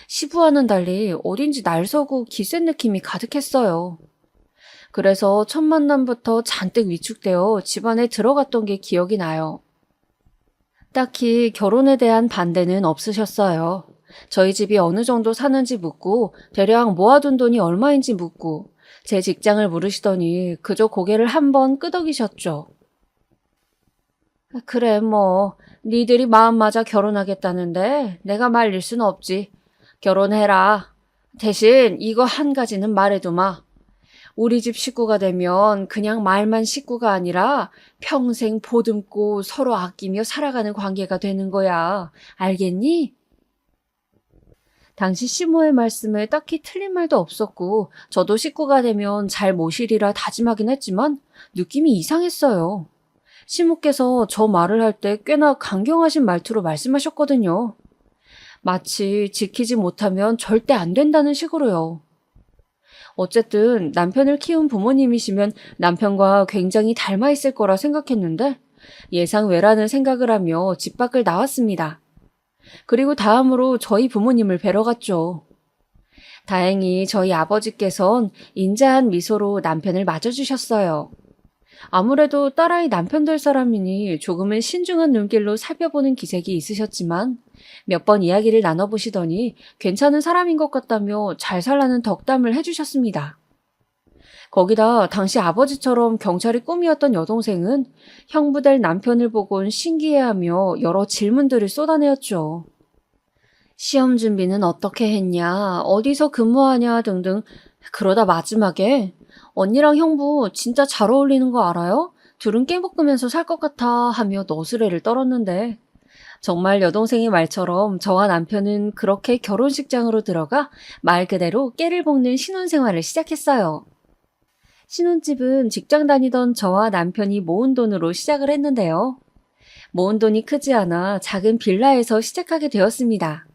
시부와는 달리 어딘지 날서고 기센 느낌이 가득했어요. 그래서 첫 만남부터 잔뜩 위축되어 집안에 들어갔던 게 기억이 나요. 딱히 결혼에 대한 반대는 없으셨어요. 저희 집이 어느 정도 사는지 묻고 대략 모아둔 돈이 얼마인지 묻고 제 직장을 물으시더니 그저 고개를 한번 끄덕이셨죠. 그래 뭐 니들이 마음 맞아 결혼하겠다는데 내가 말릴 순 없지. 결혼해라. 대신 이거 한 가지는 말해두마. 우리 집 식구가 되면 그냥 말만 식구가 아니라 평생 보듬고 서로 아끼며 살아가는 관계가 되는 거야. 알겠니? 당시 시모의 말씀에 딱히 틀린 말도 없었고 저도 식구가 되면 잘 모시리라 다짐하긴 했지만 느낌이 이상했어요. 시모께서 저 말을 할 때 꽤나 강경하신 말투로 말씀하셨거든요. 마치 지키지 못하면 절대 안 된다는 식으로요. 어쨌든 남편을 키운 부모님이시면 남편과 굉장히 닮아 있을 거라 생각했는데 예상 외라는 생각을 하며 집 밖을 나왔습니다. 그리고 다음으로 저희 부모님을 뵈러 갔죠. 다행히 저희 아버지께선 인자한 미소로 남편을 맞아주셨어요. 아무래도 딸아이 남편 될 사람이니 조금은 신중한 눈길로 살펴보는 기색이 있으셨지만 몇 번 이야기를 나눠보시더니 괜찮은 사람인 것 같다며 잘 살라는 덕담을 해주셨습니다. 거기다 당시 아버지처럼 경찰이 꿈이었던 여동생은 형부 될 남편을 보곤 신기해하며 여러 질문들을 쏟아내었죠. 시험 준비는 어떻게 했냐, 어디서 근무하냐 등등. 그러다 마지막에 언니랑 형부 진짜 잘 어울리는 거 알아요? 둘은 깨볶으면서 살 것 같아 하며 너스레를 떨었는데 정말 여동생의 말처럼 저와 남편은 그렇게 결혼식장으로 들어가 말 그대로 깨를 볶는 신혼생활을 시작했어요. 신혼집은 직장 다니던 저와 남편이 모은 돈으로 시작을 했는데요. 모은 돈이 크지 않아 작은 빌라에서 시작하게 되었습니다.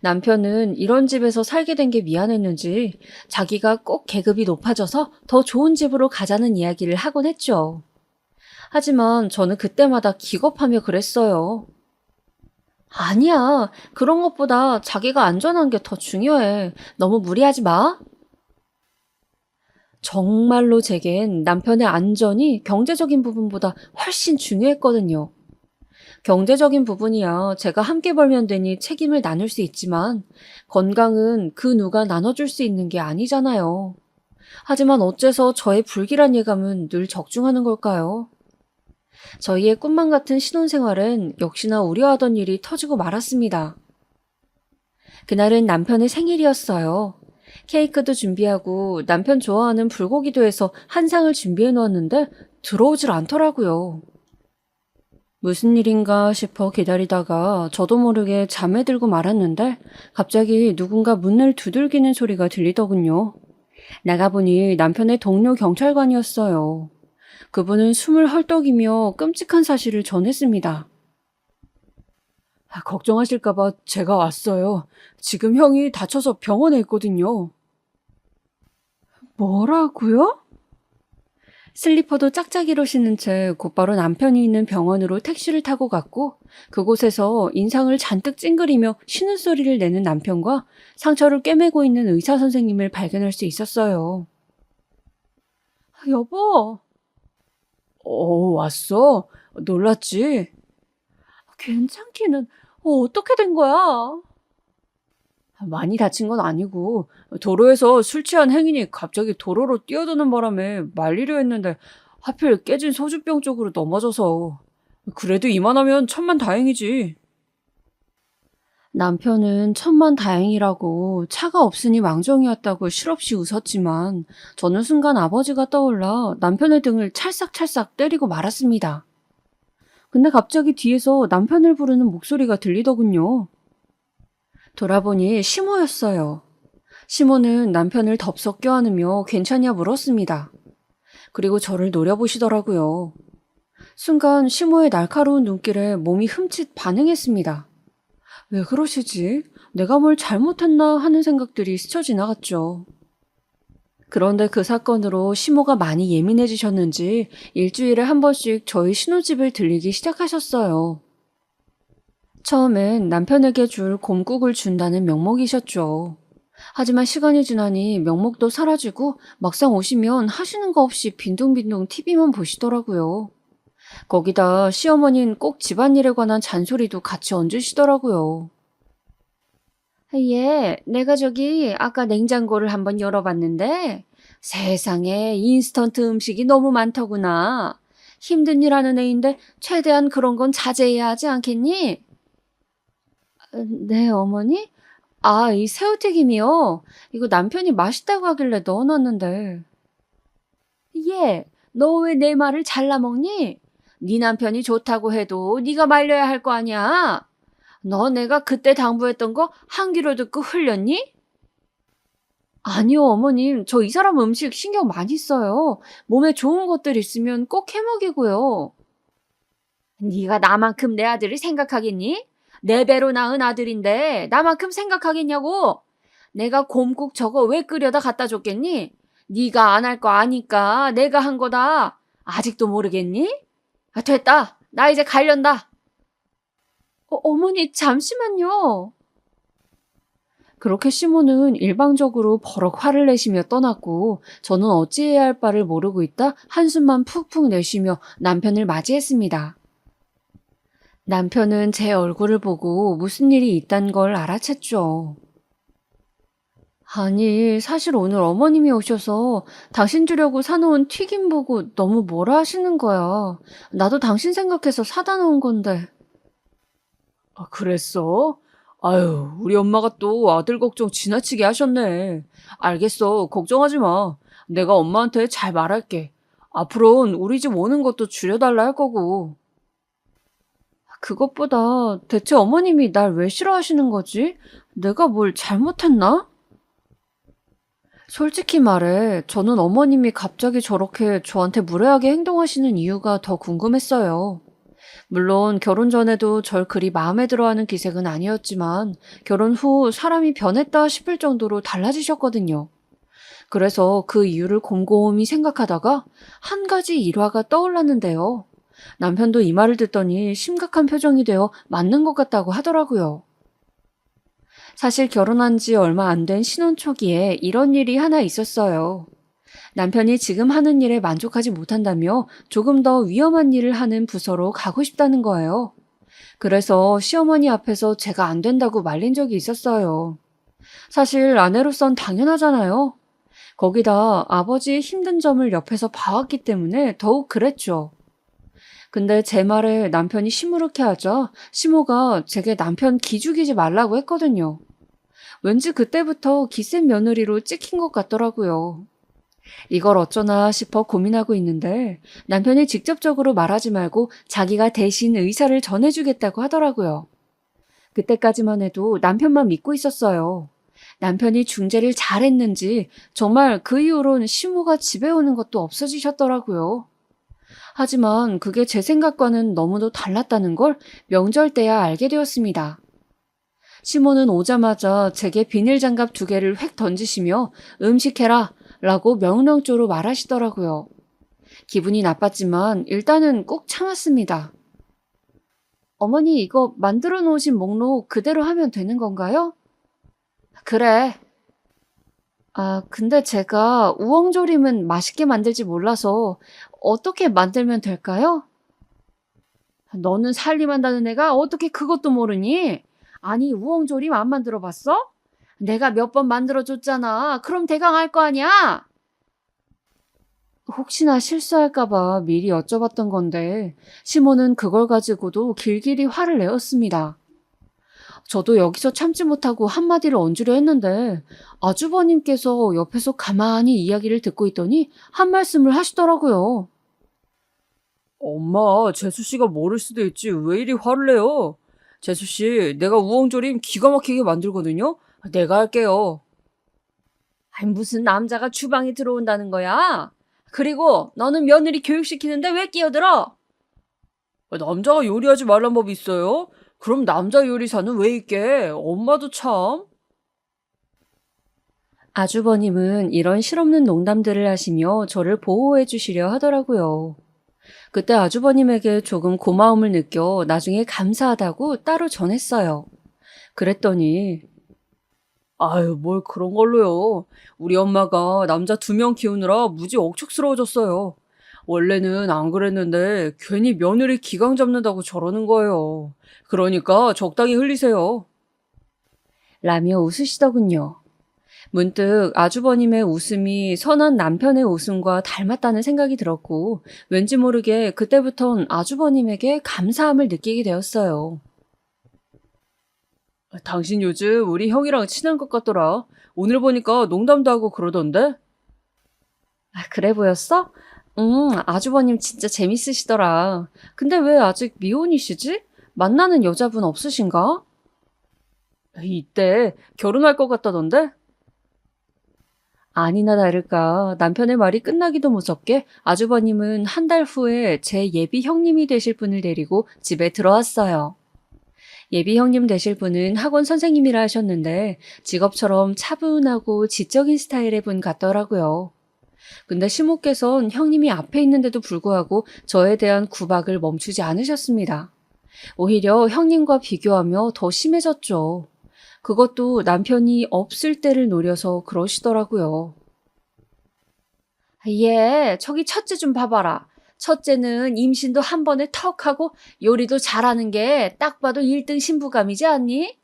남편은 이런 집에서 살게 된 게 미안했는지 자기가 꼭 계급이 높아져서 더 좋은 집으로 가자는 이야기를 하곤 했죠. 하지만 저는 그때마다 기겁하며 그랬어요. 아니야, 그런 것보다 자기가 안전한 게 더 중요해. 너무 무리하지 마. 정말로 제겐 남편의 안전이 경제적인 부분보다 훨씬 중요했거든요. 경제적인 부분이야 제가 함께 벌면 되니 책임을 나눌 수 있지만 건강은 그 누가 나눠줄 수 있는 게 아니잖아요. 하지만 어째서 저의 불길한 예감은 늘 적중하는 걸까요? 저희의 꿈만 같은 신혼생활은 역시나 우려하던 일이 터지고 말았습니다. 그날은 남편의 생일이었어요. 케이크도 준비하고 남편 좋아하는 불고기도 해서 한 상을 준비해 놓았는데 들어오질 않더라고요. 무슨 일인가 싶어 기다리다가 저도 모르게 잠에 들고 말았는데 갑자기 누군가 문을 두들기는 소리가 들리더군요. 나가보니 남편의 동료 경찰관이었어요. 그분은 숨을 헐떡이며 끔찍한 사실을 전했습니다. 걱정하실까봐 제가 왔어요. 지금 형이 다쳐서 병원에 있거든요. 뭐라고요? 슬리퍼도 짝짝이로 신은 채 곧바로 남편이 있는 병원으로 택시를 타고 갔고 그곳에서 인상을 잔뜩 찡그리며 쉬는 소리를 내는 남편과 상처를 꿰매고 있는 의사 선생님을 발견할 수 있었어요. 여보. 왔어? 놀랐지? 괜찮기는 어떻게 된 거야? 많이 다친 건 아니고 도로에서 술 취한 행인이 갑자기 도로로 뛰어드는 바람에 말리려 했는데 하필 깨진 소주병 쪽으로 넘어져서. 그래도 이만하면 천만다행이지. 남편은 천만다행이라고 차가 없으니 망정이었다고 실없이 웃었지만 저는 순간 아버지가 떠올라 남편의 등을 찰싹찰싹 때리고 말았습니다. 근데 갑자기 뒤에서 남편을 부르는 목소리가 들리더군요. 돌아보니 시모였어요. 시모는 남편을 덥석 껴안으며 괜찮냐 물었습니다. 그리고 저를 노려보시더라고요. 순간 시모의 날카로운 눈길에 몸이 흠칫 반응했습니다. 왜 그러시지? 내가 뭘 잘못했나 하는 생각들이 스쳐 지나갔죠. 그런데 그 사건으로 시모가 많이 예민해지셨는지 일주일에 한 번씩 저희 신혼집을 들리기 시작하셨어요. 처음엔 남편에게 줄 곰국을 준다는 명목이셨죠. 하지만 시간이 지나니 명목도 사라지고 막상 오시면 하시는 거 없이 빈둥빈둥 TV만 보시더라고요. 거기다 시어머니는 꼭 집안일에 관한 잔소리도 같이 얹으시더라고요. 예, 내가 저기 아까 냉장고를 한번 열어봤는데 세상에 인스턴트 음식이 너무 많더구나. 힘든 일 하는 애인데 최대한 그런 건 자제해야 하지 않겠니? 네, 어머니? 이 새우튀김이요? 이거 남편이 맛있다고 하길래 넣어놨는데. 예, 너 왜 내 말을 잘라 먹니? 네 남편이 좋다고 해도 네가 말려야 할 거 아니야? 너 내가 그때 당부했던 거 한 귀로 듣고 흘렸니? 아니요, 어머님. 저 이 사람 음식 신경 많이 써요. 몸에 좋은 것들 있으면 꼭 해먹이고요. 네가 나만큼 내 아들을 생각하겠니? 내 배로 낳은 아들인데 나만큼 생각하겠냐고? 내가 곰국 저거 왜 끓여다 갖다 줬겠니? 네가 안 할 거 아니까 내가 한 거다. 아직도 모르겠니? 됐다. 나 이제 갈련다. 어머니, 잠시만요. 그렇게 시몬은 일방적으로 버럭 화를 내시며 떠났고 저는 어찌해야 할 바를 모르고 있다 한숨만 푹푹 내쉬며 남편을 맞이했습니다. 남편은 제 얼굴을 보고 무슨 일이 있단 걸 알아챘죠. 아니, 사실 오늘 어머님이 오셔서 당신 주려고 사놓은 튀김 보고 너무 뭐라 하시는 거야. 나도 당신 생각해서 사다 놓은 건데. 아, 그랬어? 아유, 우리 엄마가 또 아들 걱정 지나치게 하셨네. 알겠어. 걱정하지 마. 내가 엄마한테 잘 말할게. 앞으로는 우리 집 오는 것도 줄여달라 할 거고. 그것보다 대체 어머님이 날 왜 싫어하시는 거지? 내가 뭘 잘못했나? 솔직히 말해, 저는 어머님이 갑자기 저렇게 저한테 무례하게 행동하시는 이유가 더 궁금했어요. 물론 결혼 전에도 절 그리 마음에 들어하는 기색은 아니었지만 결혼 후 사람이 변했다 싶을 정도로 달라지셨거든요. 그래서 그 이유를 곰곰이 생각하다가 한 가지 일화가 떠올랐는데요. 남편도 이 말을 듣더니 심각한 표정이 되어 맞는 것 같다고 하더라고요. 사실 결혼한 지 얼마 안 된 신혼 초기에 이런 일이 하나 있었어요. 남편이 지금 하는 일에 만족하지 못한다며 조금 더 위험한 일을 하는 부서로 가고 싶다는 거예요. 그래서 시어머니 앞에서 제가 안 된다고 말린 적이 있었어요. 사실 아내로선 당연하잖아요. 거기다 아버지의 힘든 점을 옆에서 봐왔기 때문에 더욱 그랬죠. 근데 제 말에 남편이 시무룩해 하자 시모가 제게 남편 기죽이지 말라고 했거든요. 왠지 그때부터 기센 며느리로 찍힌 것 같더라고요. 이걸 어쩌나 싶어 고민하고 있는데 남편이 직접적으로 말하지 말고 자기가 대신 의사를 전해주겠다고 하더라고요. 그때까지만 해도 남편만 믿고 있었어요. 남편이 중재를 잘했는지 정말 그 이후로는 시모가 집에 오는 것도 없어지셨더라고요. 하지만 그게 제 생각과는 너무도 달랐다는 걸 명절 때야 알게 되었습니다. 시모는 오자마자 제게 비닐장갑 2개를 획 던지시며 음식해라 라고 명령조로 말하시더라고요. 기분이 나빴지만 일단은 꼭 참았습니다. 어머니, 이거 만들어 놓으신 목록 그대로 하면 되는 건가요? 그래. 아, 근데 제가 우엉조림은 맛있게 만들지 몰라서 어떻게 만들면 될까요? 너는 살림한다는 애가 어떻게 그것도 모르니? 아니, 우엉조림 안 만들어 봤어? 내가 몇 번 만들어줬잖아. 그럼 대강 알 거 아니야? 혹시나 실수할까봐 미리 여쭤봤던 건데 시모는 그걸 가지고도 길길이 화를 내었습니다. 저도 여기서 참지 못하고 한마디를 얹으려 했는데 아주버님께서 옆에서 가만히 이야기를 듣고 있더니 한 말씀을 하시더라고요. 엄마, 재수씨가 모를 수도 있지. 왜 이리 화를 내요? 재수씨, 내가 우엉조림 기가 막히게 만들거든요? 내가 할게요. 아니, 무슨 남자가 주방에 들어온다는 거야? 그리고 너는 며느리 교육시키는데 왜 끼어들어? 남자가 요리하지 말란 법이 있어요? 그럼 남자 요리사는 왜 있게? 엄마도 참. 아주버님은 이런 실없는 농담들을 하시며 저를 보호해 주시려 하더라고요. 그때 아주버님에게 조금 고마움을 느껴 나중에 감사하다고 따로 전했어요. 그랬더니 아유, 뭘 그런 걸로요. 우리 엄마가 남자 2명 키우느라 무지 억척스러워졌어요. 원래는 안 그랬는데 괜히 며느리 기강 잡는다고 저러는 거예요. 그러니까 적당히 흘리세요. 라며 웃으시더군요. 문득 아주버님의 웃음이 선한 남편의 웃음과 닮았다는 생각이 들었고 왠지 모르게 그때부턴 아주버님에게 감사함을 느끼게 되었어요. 당신 요즘 우리 형이랑 친한 것 같더라. 오늘 보니까 농담도 하고 그러던데? 아, 그래 보였어? 아주버님 진짜 재밌으시더라. 근데 왜 아직 미혼이시지? 만나는 여자분 없으신가? 이때 결혼할 것 같다던데? 아니나 다를까 남편의 말이 끝나기도 무섭게 아주버님은 한 달 후에 제 예비 형님이 되실 분을 데리고 집에 들어왔어요. 예비 형님 되실 분은 학원 선생님이라 하셨는데 직업처럼 차분하고 지적인 스타일의 분 같더라고요. 근데 시모께선 형님이 앞에 있는데도 불구하고 저에 대한 구박을 멈추지 않으셨습니다. 오히려 형님과 비교하며 더 심해졌죠. 그것도 남편이 없을 때를 노려서 그러시더라고요. 저기 첫째 좀 봐봐라. 첫째는 임신도 한 번에 턱 하고 요리도 잘하는 게 딱 봐도 1등 신부감이지 않니?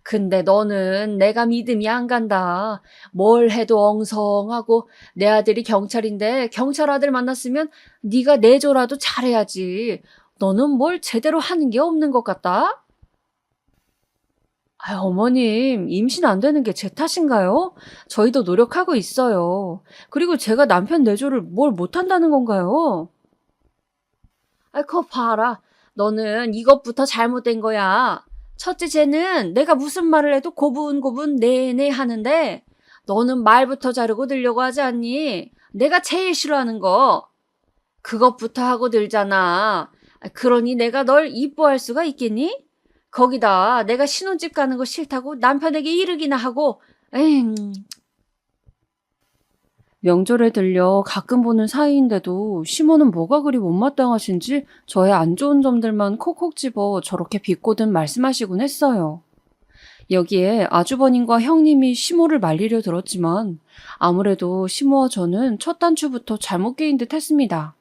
근데 너는 내가 믿음이 안 간다. 뭘 해도 엉성하고 내 아들이 경찰인데 경찰 아들 만났으면 네가 내조라도 잘해야지. 너는 뭘 제대로 하는 게 없는 것 같다? 어머님, 임신 안 되는 게 제 탓인가요? 저희도 노력하고 있어요. 그리고 제가 남편 내조를 뭘 못한다는 건가요? 그거 봐라. 너는 이것부터 잘못된 거야. 첫째 쟤는 내가 무슨 말을 해도 고분고분 내내 하는데 너는 말부터 자르고 들려고 하지 않니? 내가 제일 싫어하는 거. 그것부터 하고 들잖아. 그러니 내가 널 이뻐할 수가 있겠니? 거기다 내가 신혼집 가는 거 싫다고 남편에게 이르기나 하고. 에잉. 명절에 들려 가끔 보는 사이인데도 시모는 뭐가 그리 못마땅하신지 저의 안 좋은 점들만 콕콕 집어 저렇게 비꼬듯 말씀하시곤 했어요. 여기에 아주버님과 형님이 시모를 말리려 들었지만 아무래도 시모와 저는 첫 단추부터 잘못 깨인 듯 했습니다.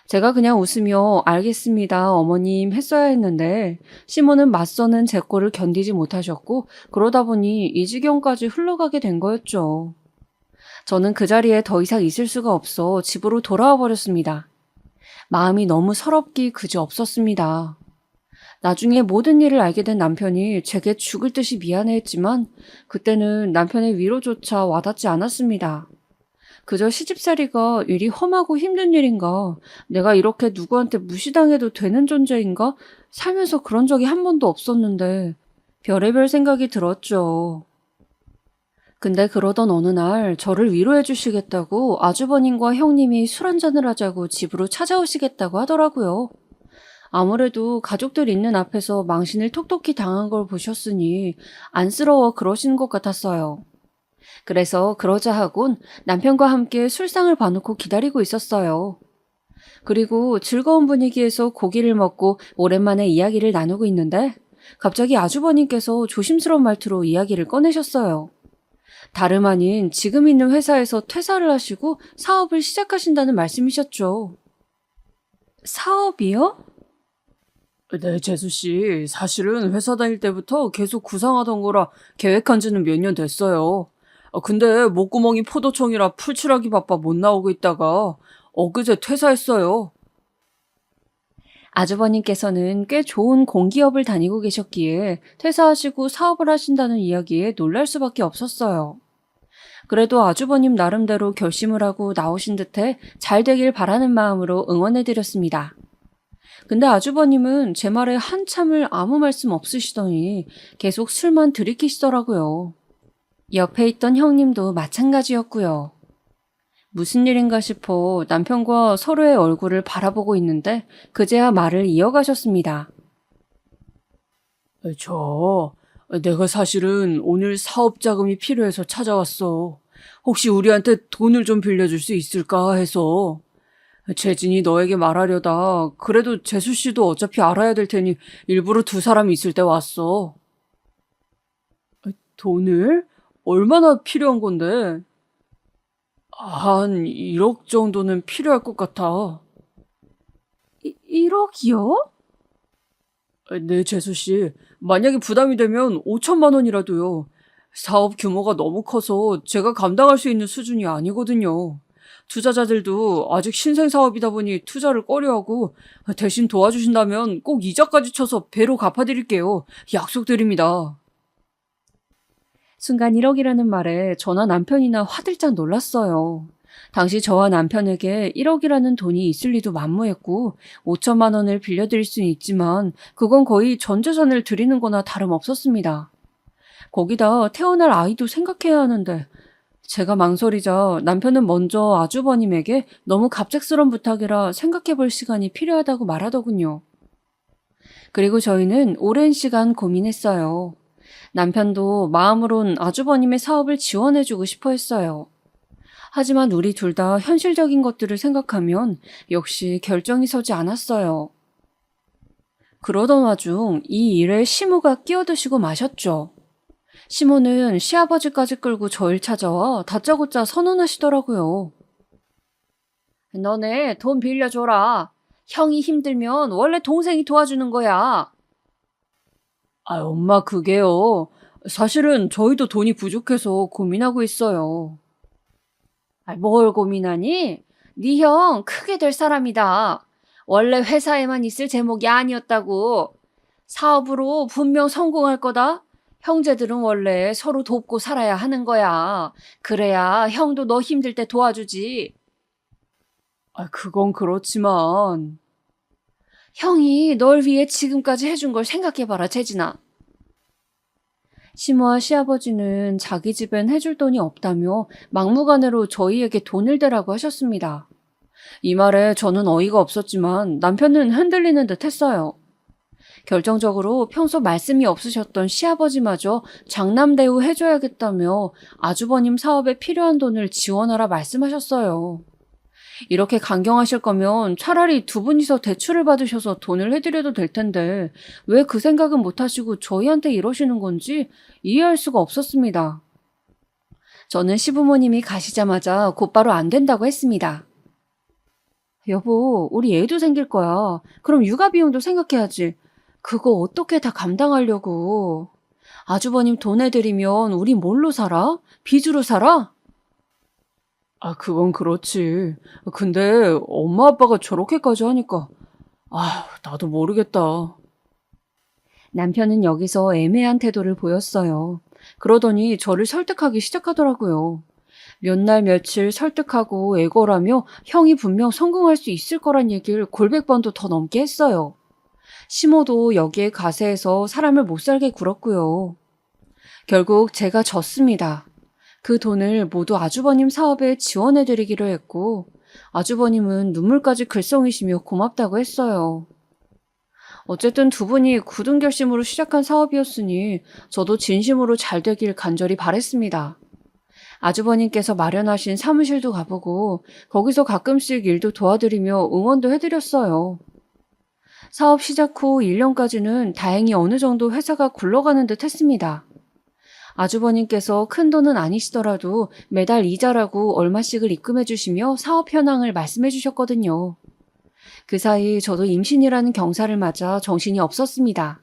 제가 그냥 웃으며 알겠습니다 어머님 했어야 했는데 시모는 맞서는 제 꼴을 견디지 못하셨고 그러다 보니 이 지경까지 흘러가게 된 거였죠. 저는 그 자리에 더 이상 있을 수가 없어 집으로 돌아와 버렸습니다. 마음이 너무 서럽기 그지없었습니다. 나중에 모든 일을 알게 된 남편이 제게 죽을 듯이 미안해했지만 그때는 남편의 위로조차 와닿지 않았습니다. 그저 시집살이가 일이 험하고 힘든 일인가, 내가 이렇게 누구한테 무시당해도 되는 존재인가 살면서 그런 적이 한 번도 없었는데 별의별 생각이 들었죠. 근데 그러던 어느 날 저를 위로해 주시겠다고 아주버님과 형님이 술 한잔을 하자고 집으로 찾아오시겠다고 하더라고요. 아무래도 가족들 있는 앞에서 망신을 톡톡히 당한 걸 보셨으니 안쓰러워 그러시는 것 같았어요. 그래서 그러자 하곤 남편과 함께 술상을 봐놓고 기다리고 있었어요. 그리고 즐거운 분위기에서 고기를 먹고 오랜만에 이야기를 나누고 있는데 갑자기 아주버님께서 조심스러운 말투로 이야기를 꺼내셨어요. 다름 아닌 지금 있는 회사에서 퇴사를 하시고 사업을 시작하신다는 말씀이셨죠. 사업이요? 네, 재수 씨. 사실은 회사 다닐 때부터 계속 구상하던 거라 계획한 지는 몇 년 됐어요. 근데 목구멍이 포도청이라 풀칠하기 바빠 못 나오고 있다가 엊그제 퇴사했어요. 아주버님께서는 꽤 좋은 공기업을 다니고 계셨기에 퇴사하시고 사업을 하신다는 이야기에 놀랄 수밖에 없었어요. 그래도 아주버님 나름대로 결심을 하고 나오신 듯해 잘 되길 바라는 마음으로 응원해드렸습니다. 근데 아주버님은 제 말에 한참을 아무 말씀 없으시더니 계속 술만 들이키시더라고요. 옆에 있던 형님도 마찬가지였고요. 무슨 일인가 싶어 남편과 서로의 얼굴을 바라보고 있는데 그제야 말을 이어가셨습니다. 내가 사실은 오늘 사업 자금이 필요해서 찾아왔어. 혹시 우리한테 돈을 좀 빌려줄 수 있을까 해서. 재진이 너에게 말하려다 그래도 재수 씨도 어차피 알아야 될 테니 일부러 두 사람이 있을 때 왔어. 돈을? 얼마나 필요한 건데? 한 1억 정도는 필요할 것 같아. 1억이요? 네, 재수 씨. 만약에 부담이 되면 5천만 원이라도요. 사업 규모가 너무 커서 제가 감당할 수 있는 수준이 아니거든요. 투자자들도 아직 신생 사업이다 보니 투자를 꺼려하고 대신 도와주신다면 꼭 이자까지 쳐서 배로 갚아드릴게요. 약속드립니다. 순간 1억이라는 말에 저나 남편이나 화들짝 놀랐어요. 당시 저와 남편에게 1억이라는 돈이 있을 리도 만무했고 5천만 원을 빌려드릴 수는 있지만 그건 거의 전 재산을 드리는 거나 다름없었습니다. 거기다 태어날 아이도 생각해야 하는데 제가 망설이자 남편은 먼저 아주버님에게 너무 갑작스런 부탁이라 생각해 볼 시간이 필요하다고 말하더군요. 그리고 저희는 오랜 시간 고민했어요. 남편도 마음으론 아주버님의 사업을 지원해주고 싶어 했어요. 하지만 우리 둘 다 현실적인 것들을 생각하면 역시 결정이 서지 않았어요. 그러던 와중 이 일에 시모가 끼어드시고 마셨죠. 시모는 시아버지까지 끌고 저를 찾아와 다짜고짜 선언하시더라고요. 너네 돈 빌려줘라. 형이 힘들면 원래 동생이 도와주는 거야. 아, 엄마 그게요. 사실은 저희도 돈이 부족해서 고민하고 있어요. 아, 뭘 고민하니? 네 형 크게 될 사람이다. 원래 회사에만 있을 제목이 아니었다고. 사업으로 분명 성공할 거다. 형제들은 원래 서로 돕고 살아야 하는 거야. 그래야 형도 너 힘들 때 도와주지. 아, 그건 그렇지만. 형이 널 위해 지금까지 해준 걸 생각해봐라, 재진아. 시모와 시아버지는 자기 집엔 해줄 돈이 없다며 막무가내로 저희에게 돈을 대라고 하셨습니다. 이 말에 저는 어이가 없었지만 남편은 흔들리는 듯 했어요. 결정적으로 평소 말씀이 없으셨던 시아버지마저 장남대우 해줘야겠다며 아주버님 사업에 필요한 돈을 지원하라 말씀하셨어요. 이렇게 강경하실 거면 차라리 두 분이서 대출을 받으셔서 돈을 해드려도 될 텐데 왜 그 생각은 못하시고 저희한테 이러시는 건지 이해할 수가 없었습니다. 저는 시부모님이 가시자마자 곧바로 안 된다고 했습니다. 여보, 우리 애도 생길 거야. 그럼 육아 비용도 생각해야지. 그거 어떻게 다 감당하려고. 아주버님 돈 해드리면 우리 뭘로 살아? 빚으로 살아? 아, 그건 그렇지. 근데 엄마 아빠가 저렇게까지 하니까 나도 모르겠다. 남편은 여기서 애매한 태도를 보였어요. 그러더니 저를 설득하기 시작하더라고요. 몇 날 며칠 설득하고 애걸하며 형이 분명 성공할 수 있을 거란 얘기를 골백 번도 더 넘게 했어요. 시모도 여기에 가세해서 사람을 못 살게 굴었고요. 결국 제가 졌습니다. 그 돈을 모두 아주버님 사업에 지원해드리기로 했고 아주버님은 눈물까지 글썽이시며 고맙다고 했어요. 어쨌든 두 분이 굳은 결심으로 시작한 사업이었으니 저도 진심으로 잘 되길 간절히 바랬습니다. 아주버님께서 마련하신 사무실도 가보고 거기서 가끔씩 일도 도와드리며 응원도 해드렸어요. 사업 시작 후 1년까지는 다행히 어느 정도 회사가 굴러가는 듯 했습니다. 아주버님께서 큰 돈은 아니시더라도 매달 이자라고 얼마씩을 입금해 주시며 사업 현황을 말씀해 주셨거든요. 그 사이 저도 임신이라는 경사를 맞아 정신이 없었습니다.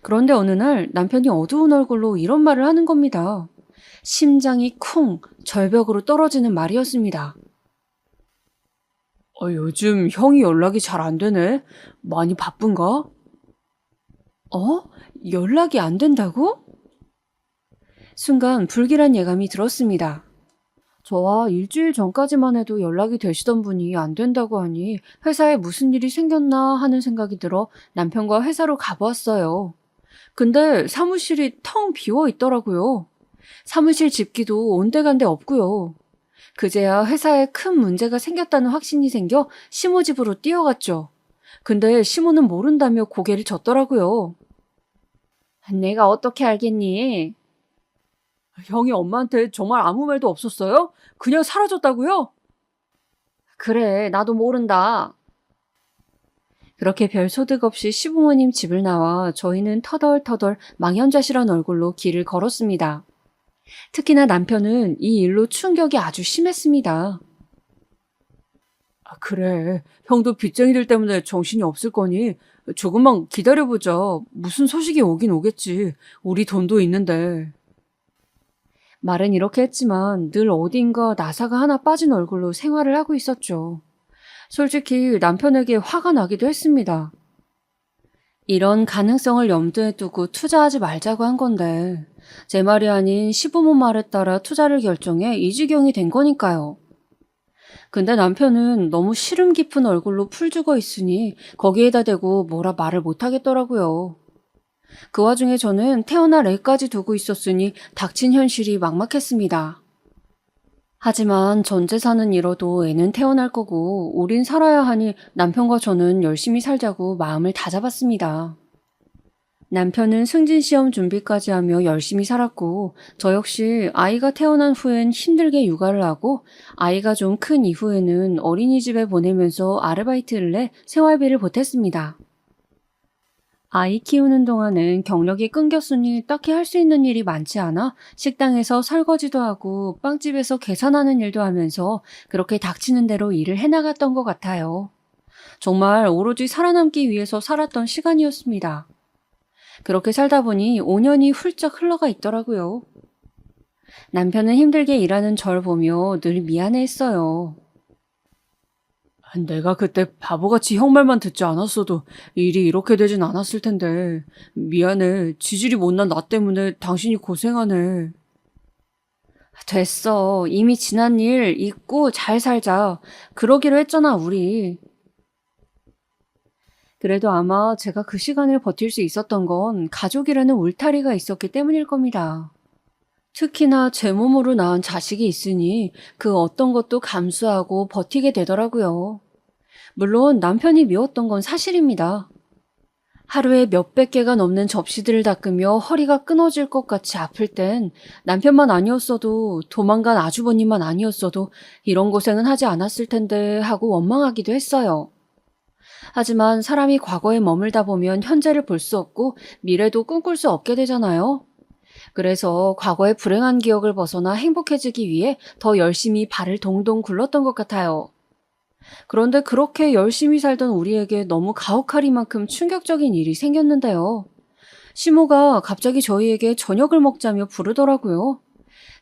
그런데 어느 날 남편이 어두운 얼굴로 이런 말을 하는 겁니다. 심장이 쿵 절벽으로 떨어지는 말이었습니다. 요즘 형이 연락이 잘 안 되네. 많이 바쁜가? 연락이 안 된다고? 순간 불길한 예감이 들었습니다. 저와 일주일 전까지만 해도 연락이 되시던 분이 안 된다고 하니 회사에 무슨 일이 생겼나 하는 생각이 들어 남편과 회사로 가보았어요. 근데 사무실이 텅 비어 있더라고요. 사무실 집기도 온데간데 없고요. 그제야 회사에 큰 문제가 생겼다는 확신이 생겨 시모 집으로 뛰어갔죠. 근데 시모는 모른다며 고개를 젓더라고요. 내가 어떻게 알겠니? 형이 엄마한테 정말 아무 말도 없었어요? 그냥 사라졌다고요? 그래, 나도 모른다. 그렇게 별 소득 없이 시부모님 집을 나와 저희는 터덜터덜 망연자실한 얼굴로 길을 걸었습니다. 특히나 남편은 이 일로 충격이 아주 심했습니다. 그래, 형도 빚쟁이들 때문에 정신이 없을 거니 조금만 기다려보자. 무슨 소식이 오긴 오겠지. 우리 돈도 있는데. 말은 이렇게 했지만 늘 어딘가 나사가 하나 빠진 얼굴로 생활을 하고 있었죠. 솔직히 남편에게 화가 나기도 했습니다. 이런 가능성을 염두에 두고 투자하지 말자고 한 건데 제 말이 아닌 시부모 말에 따라 투자를 결정해 이 지경이 된 거니까요. 근데 남편은 너무 시름 깊은 얼굴로 풀 죽어 있으니 거기에다 대고 뭐라 말을 못하겠더라고요. 그 와중에 저는 태어날 애까지 두고 있었으니 닥친 현실이 막막했습니다. 하지만 전 재산은 잃어도 애는 태어날 거고 우린 살아야 하니 남편과 저는 열심히 살자고 마음을 다잡았습니다. 남편은 승진시험 준비까지 하며 열심히 살았고 저 역시 아이가 태어난 후엔 힘들게 육아를 하고 아이가 좀 큰 이후에는 어린이집에 보내면서 아르바이트를 해 생활비를 보탰습니다. 아이 키우는 동안은 경력이 끊겼으니 딱히 할 수 있는 일이 많지 않아 식당에서 설거지도 하고 빵집에서 계산하는 일도 하면서 그렇게 닥치는 대로 일을 해나갔던 것 같아요. 정말 오로지 살아남기 위해서 살았던 시간이었습니다. 그렇게 살다 보니 5년이 훌쩍 흘러가 있더라고요. 남편은 힘들게 일하는 절 보며 늘 미안해했어요. 내가 그때 바보같이 형 말만 듣지 않았어도 일이 이렇게 되진 않았을 텐데. 미안해. 지질이 못난 나 때문에 당신이 고생하네. 됐어. 이미 지난 일 잊고 잘 살자. 그러기로 했잖아, 우리. 그래도 아마 제가 그 시간을 버틸 수 있었던 건 가족이라는 울타리가 있었기 때문일 겁니다. 특히나 제 몸으로 낳은 자식이 있으니 그 어떤 것도 감수하고 버티게 되더라고요. 물론 남편이 미웠던 건 사실입니다. 하루에 몇백 개가 넘는 접시들을 닦으며 허리가 끊어질 것 같이 아플 땐 남편만 아니었어도 도망간 아주버님만 아니었어도 이런 고생은 하지 않았을 텐데 하고 원망하기도 했어요. 하지만 사람이 과거에 머물다 보면 현재를 볼 수 없고 미래도 꿈꿀 수 없게 되잖아요. 그래서 과거의 불행한 기억을 벗어나 행복해지기 위해 더 열심히 발을 동동 굴렀던 것 같아요. 그런데 그렇게 열심히 살던 우리에게 너무 가혹하리만큼 충격적인 일이 생겼는데요. 시모가 갑자기 저희에게 저녁을 먹자며 부르더라고요.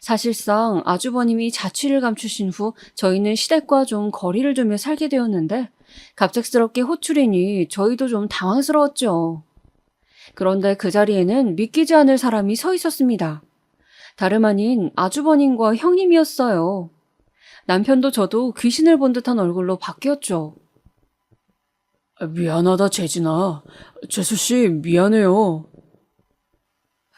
사실상 아주버님이 자취를 감추신 후 저희는 시댁과 좀 거리를 두며 살게 되었는데 갑작스럽게 호출이니 저희도 좀 당황스러웠죠. 그런데 그 자리에는 믿기지 않을 사람이 서 있었습니다. 다름 아닌 아주버님과 형님이었어요. 남편도 저도 귀신을 본 듯한 얼굴로 바뀌었죠. 미안하다, 재진아. 재수씨, 미안해요.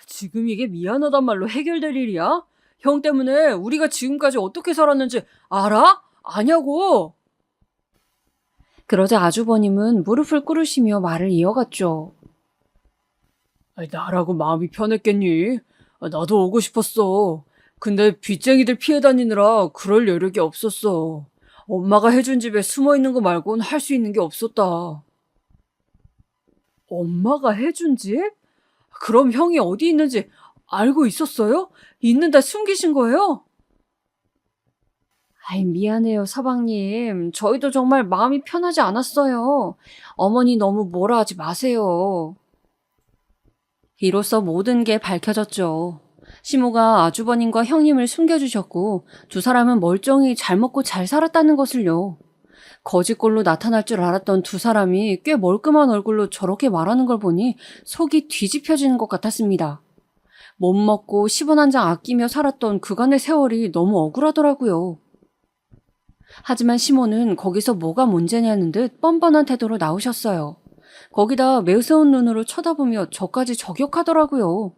지금 이게 미안하단 말로 해결될 일이야? 형 때문에 우리가 지금까지 어떻게 살았는지 알아? 아냐고! 그러자 아주버님은 무릎을 꿇으시며 말을 이어갔죠. 나라고 마음이 편했겠니? 나도 오고 싶었어. 근데 빚쟁이들 피해 다니느라 그럴 여력이 없었어. 엄마가 해준 집에 숨어 있는 거 말곤 할 수 있는 게 없었다. 엄마가 해준 집? 그럼 형이 어디 있는지 알고 있었어요? 있는데 숨기신 거예요? 아이, 미안해요, 서방님. 저희도 정말 마음이 편하지 않았어요. 어머니 너무 뭐라 하지 마세요. 이로써 모든 게 밝혀졌죠. 시모가 아주버님과 형님을 숨겨주셨고 두 사람은 멀쩡히 잘 먹고 잘 살았다는 것을요. 거짓골로 나타날 줄 알았던 두 사람이 꽤 멀끔한 얼굴로 저렇게 말하는 걸 보니 속이 뒤집혀지는 것 같았습니다. 못 먹고 10원 한 장 아끼며 살았던 그간의 세월이 너무 억울하더라고요. 하지만 시모는 거기서 뭐가 문제냐는 듯 뻔뻔한 태도로 나오셨어요. 거기다 매서운 눈으로 쳐다보며 저까지 저격하더라고요.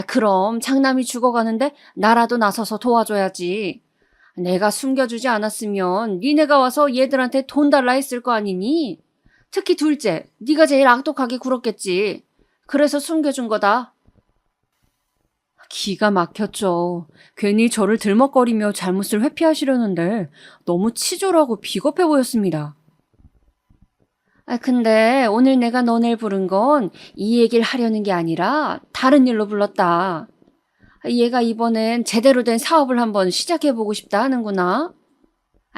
그럼 장남이 죽어가는데 나라도 나서서 도와줘야지. 내가 숨겨주지 않았으면 니네가 와서 얘들한테 돈 달라 했을 거 아니니? 특히 둘째, 네가 제일 악독하게 굴었겠지. 그래서 숨겨준 거다. 기가 막혔죠. 괜히 저를 들먹거리며 잘못을 회피하시려는데 너무 치졸하고 비겁해 보였습니다. 근데 오늘 내가 너네를 부른 건 이 얘기를 하려는 게 아니라 다른 일로 불렀다. 얘가 이번엔 제대로 된 사업을 한번 시작해보고 싶다 하는구나.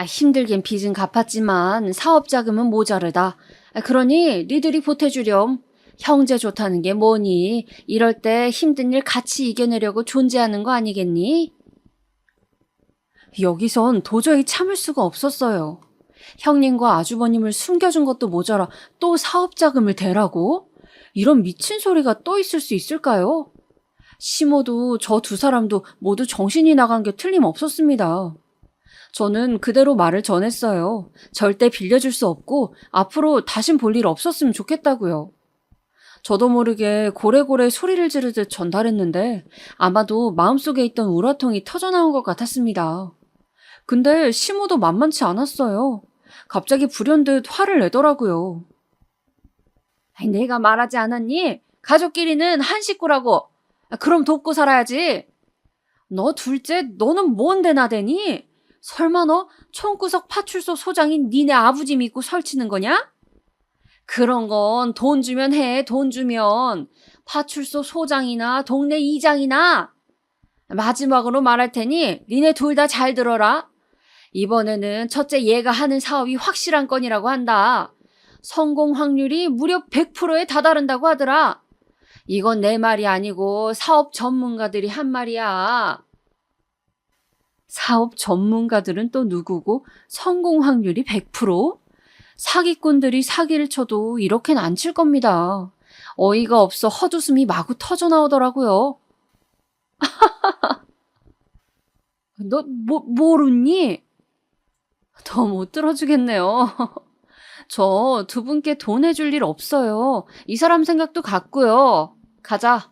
힘들긴 빚은 갚았지만 사업 자금은 모자르다. 그러니 니들이 보태주렴. 형제 좋다는 게 뭐니? 이럴 때 힘든 일 같이 이겨내려고 존재하는 거 아니겠니? 여기선 도저히 참을 수가 없었어요. 형님과 아주버님을 숨겨준 것도 모자라 또 사업 자금을 대라고? 이런 미친 소리가 또 있을 수 있을까요? 시모도 저 두 사람도 모두 정신이 나간 게 틀림없었습니다. 저는 그대로 말을 전했어요. 절대 빌려줄 수 없고 앞으로 다신 볼 일 없었으면 좋겠다고요. 저도 모르게 고래고래 소리를 지르듯 전달했는데 아마도 마음속에 있던 우라통이 터져나온 것 같았습니다. 근데 시모도 만만치 않았어요. 갑자기 불현듯 화를 내더라고요. 내가 말하지 않았니? 가족끼리는 한 식구라고. 그럼 돕고 살아야지. 너 둘째, 너는 뭔데 나대니? 설마 너 총구석 파출소 소장인 니네 아버지 믿고 설치는 거냐? 그런 건 돈 주면 해, 돈 주면. 파출소 소장이나 동네 이장이나. 마지막으로 말할 테니 니네 둘 다 잘 들어라. 이번에는 첫째 얘가 하는 사업이 확실한 건이라고 한다. 성공 확률이 무려 100%에 다다른다고 하더라. 이건 내 말이 아니고 사업 전문가들이 한 말이야. 사업 전문가들은 또 누구고 성공 확률이 100%? 사기꾼들이 사기를 쳐도 이렇게는 안 칠 겁니다. 어이가 없어 헛웃음이 마구 터져 나오더라고요. 너 뭘 웃니? 더 못 들어주겠네요. 저 두 분께 돈 해줄 일 없어요. 이 사람 생각도 같고요. 가자.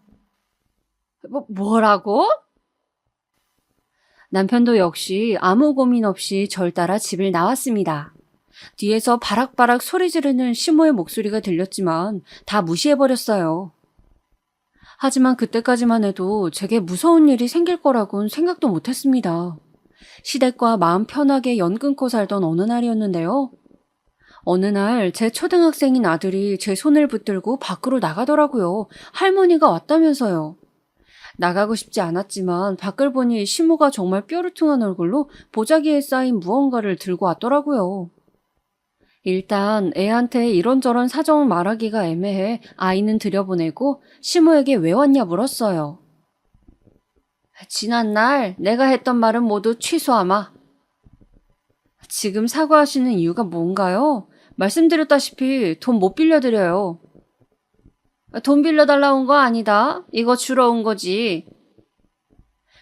뭐라고? 남편도 역시 아무 고민 없이 절 따라 집을 나왔습니다. 뒤에서 바락바락 소리 지르는 시모의 목소리가 들렸지만 다 무시해버렸어요. 하지만 그때까지만 해도 제게 무서운 일이 생길 거라곤 생각도 못했습니다. 시댁과 마음 편하게 연 끊고 살던 어느 날이었는데요. 어느 날 제 초등학생인 아들이 제 손을 붙들고 밖으로 나가더라고요. 할머니가 왔다면서요. 나가고 싶지 않았지만 밖을 보니 시모가 정말 뾰루퉁한 얼굴로 보자기에 쌓인 무언가를 들고 왔더라고요. 일단 애한테 이런저런 사정을 말하기가 애매해 아이는 들여보내고 시모에게 왜 왔냐 물었어요. 지난날 내가 했던 말은 모두 취소하마. 지금 사과하시는 이유가 뭔가요? 말씀드렸다시피 돈 못 빌려드려요. 돈 빌려달라 온 거 아니다. 이거 주러 온 거지.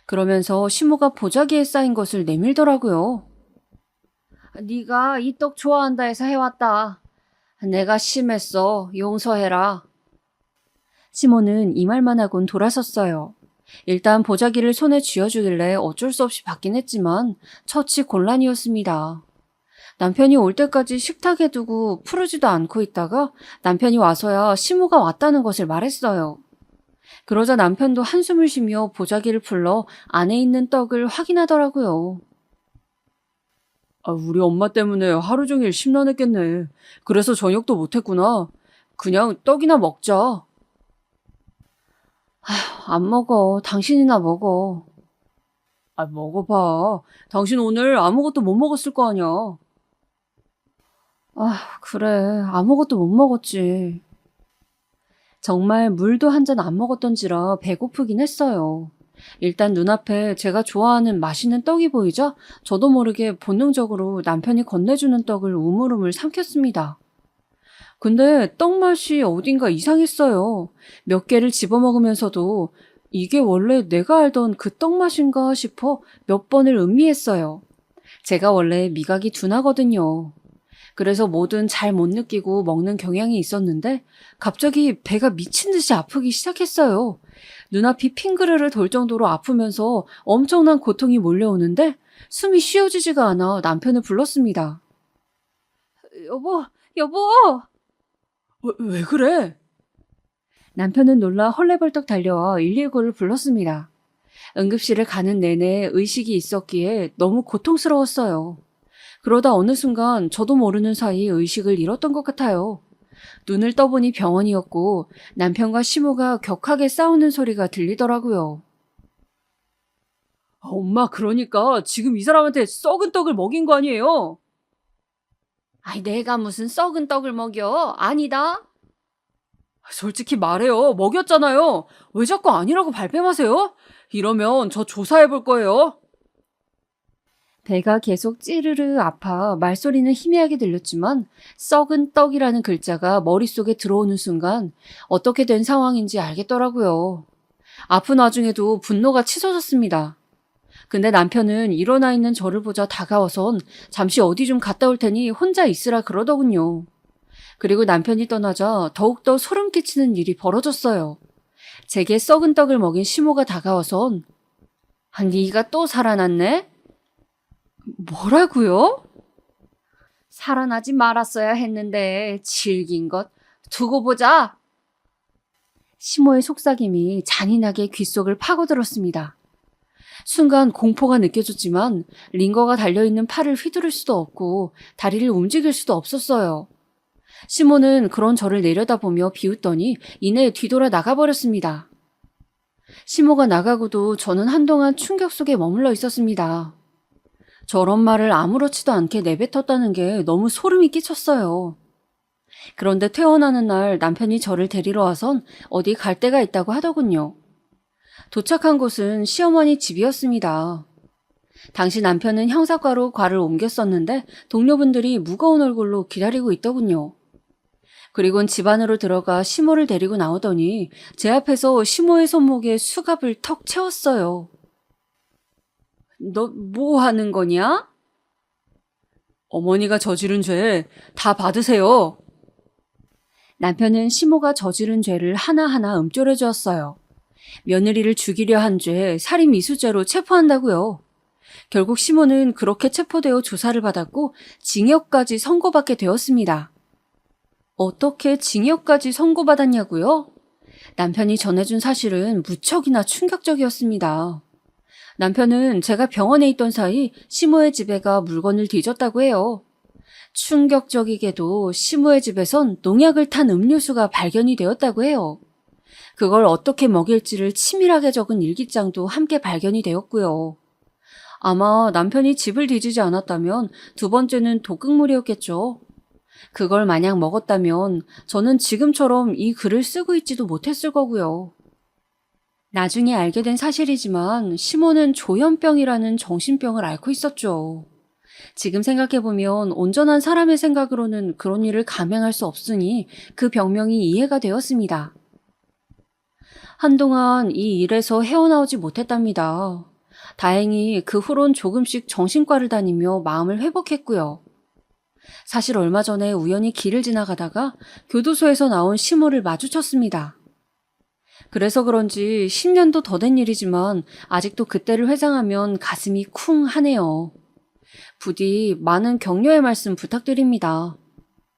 그러면서 시모가 보자기에 쌓인 것을 내밀더라고요. 네가 이 떡 좋아한다 해서 해왔다. 내가 심했어. 용서해라. 시모는 이 말만 하곤 돌아섰어요. 일단 보자기를 손에 쥐어주길래 어쩔 수 없이 받긴 했지만 처치 곤란이었습니다. 남편이 올 때까지 식탁에 두고 푸르지도 않고 있다가 남편이 와서야 시모가 왔다는 것을 말했어요. 그러자 남편도 한숨을 쉬며 보자기를 풀러 안에 있는 떡을 확인하더라고요. 우리 엄마 때문에 하루 종일 심란했겠네. 그래서 저녁도 못했구나. 그냥 떡이나 먹자. 안 먹어. 당신이나 먹어. 먹어봐. 당신 오늘 아무것도 못 먹었을 거 아니야. 그래. 아무것도 못 먹었지. 정말 물도 한 잔 안 먹었던지라 배고프긴 했어요. 일단 눈앞에 제가 좋아하는 맛있는 떡이 보이자 저도 모르게 본능적으로 남편이 건네주는 떡을 우물우물 삼켰습니다. 근데 떡 맛이 어딘가 이상했어요. 몇 개를 집어먹으면서도 이게 원래 내가 알던 그 떡 맛인가 싶어 몇 번을 음미했어요. 제가 원래 미각이 둔하거든요. 그래서 뭐든 잘 못 느끼고 먹는 경향이 있었는데 갑자기 배가 미친 듯이 아프기 시작했어요. 눈앞이 핑그르르 돌 정도로 아프면서 엄청난 고통이 몰려오는데 숨이 쉬어지지가 않아 남편을 불렀습니다. 여보. 왜 그래? 남편은 놀라 헐레벌떡 달려와 119를 불렀습니다. 응급실을 가는 내내 의식이 있었기에 너무 고통스러웠어요. 그러다 어느 순간 저도 모르는 사이 의식을 잃었던 것 같아요. 눈을 떠보니 병원이었고 남편과 시모가 격하게 싸우는 소리가 들리더라고요. 엄마, 그러니까 지금 이 사람한테 썩은 떡을 먹인 거 아니에요? 내가 무슨 썩은 떡을 먹여? 아니다. 솔직히 말해요. 먹였잖아요. 왜 자꾸 아니라고 발뺌하세요? 이러면 저 조사해볼 거예요. 배가 계속 찌르르 아파 말소리는 희미하게 들렸지만 썩은 떡이라는 글자가 머릿속에 들어오는 순간 어떻게 된 상황인지 알겠더라고요. 아픈 와중에도 분노가 치솟았습니다. 근데 남편은 일어나 있는 저를 보자 다가와선 잠시 어디 좀 갔다 올 테니 혼자 있으라 그러더군요. 그리고 남편이 떠나자 더욱더 소름 끼치는 일이 벌어졌어요. 제게 썩은 떡을 먹인 시모가 다가와선 네가 또 살아났네? 뭐라고요? 살아나지 말았어야 했는데 질긴 것 두고 보자. 시모의 속삭임이 잔인하게 귓속을 파고들었습니다. 순간 공포가 느껴졌지만 링거가 달려있는 팔을 휘두를 수도 없고 다리를 움직일 수도 없었어요. 시모는 그런 저를 내려다보며 비웃더니 이내 뒤돌아 나가버렸습니다. 시모가 나가고도 저는 한동안 충격 속에 머물러 있었습니다. 저런 말을 아무렇지도 않게 내뱉었다는 게 너무 소름이 끼쳤어요. 그런데 퇴원하는 날 남편이 저를 데리러 와선 어디 갈 데가 있다고 하더군요. 도착한 곳은 시어머니 집이었습니다. 당시 남편은 형사과로 과를 옮겼었는데 동료분들이 무거운 얼굴로 기다리고 있더군요. 그리곤 집 안으로 들어가 시모를 데리고 나오더니 제 앞에서 시모의 손목에 수갑을 턱 채웠어요. 너 뭐 하는 거냐? 어머니가 저지른 죄 다 받으세요. 남편은 시모가 저지른 죄를 하나하나 음ጮ려 주었어요. 며느리를 죽이려 한 죄 살인 미수죄로 체포한다고요. 결국 시모는 그렇게 체포되어 조사를 받았고 징역까지 선고받게 되었습니다. 어떻게 징역까지 선고받았냐고요? 남편이 전해준 사실은 무척이나 충격적이었습니다. 남편은 제가 병원에 있던 사이 시모의 집에 가 물건을 뒤졌다고 해요. 충격적이게도 시모의 집에선 농약을 탄 음료수가 발견이 되었다고 해요. 그걸 어떻게 먹일지를 치밀하게 적은 일기장도 함께 발견이 되었고요. 아마 남편이 집을 뒤지지 않았다면 두 번째는 독극물이었겠죠. 그걸 만약 먹었다면 저는 지금처럼 이 글을 쓰고 있지도 못했을 거고요. 나중에 알게 된 사실이지만 시모는 조현병이라는 정신병을 앓고 있었죠. 지금 생각해보면 온전한 사람의 생각으로는 그런 일을 감행할 수 없으니 그 병명이 이해가 되었습니다. 한동안 이 일에서 헤어나오지 못했답니다. 다행히 그 후론 조금씩 정신과를 다니며 마음을 회복했고요. 사실 얼마 전에 우연히 길을 지나가다가 교도소에서 나온 시모를 마주쳤습니다. 그래서 그런지 10년도 더 된 일이지만 아직도 그때를 회상하면 가슴이 쿵 하네요. 부디 많은 격려의 말씀 부탁드립니다.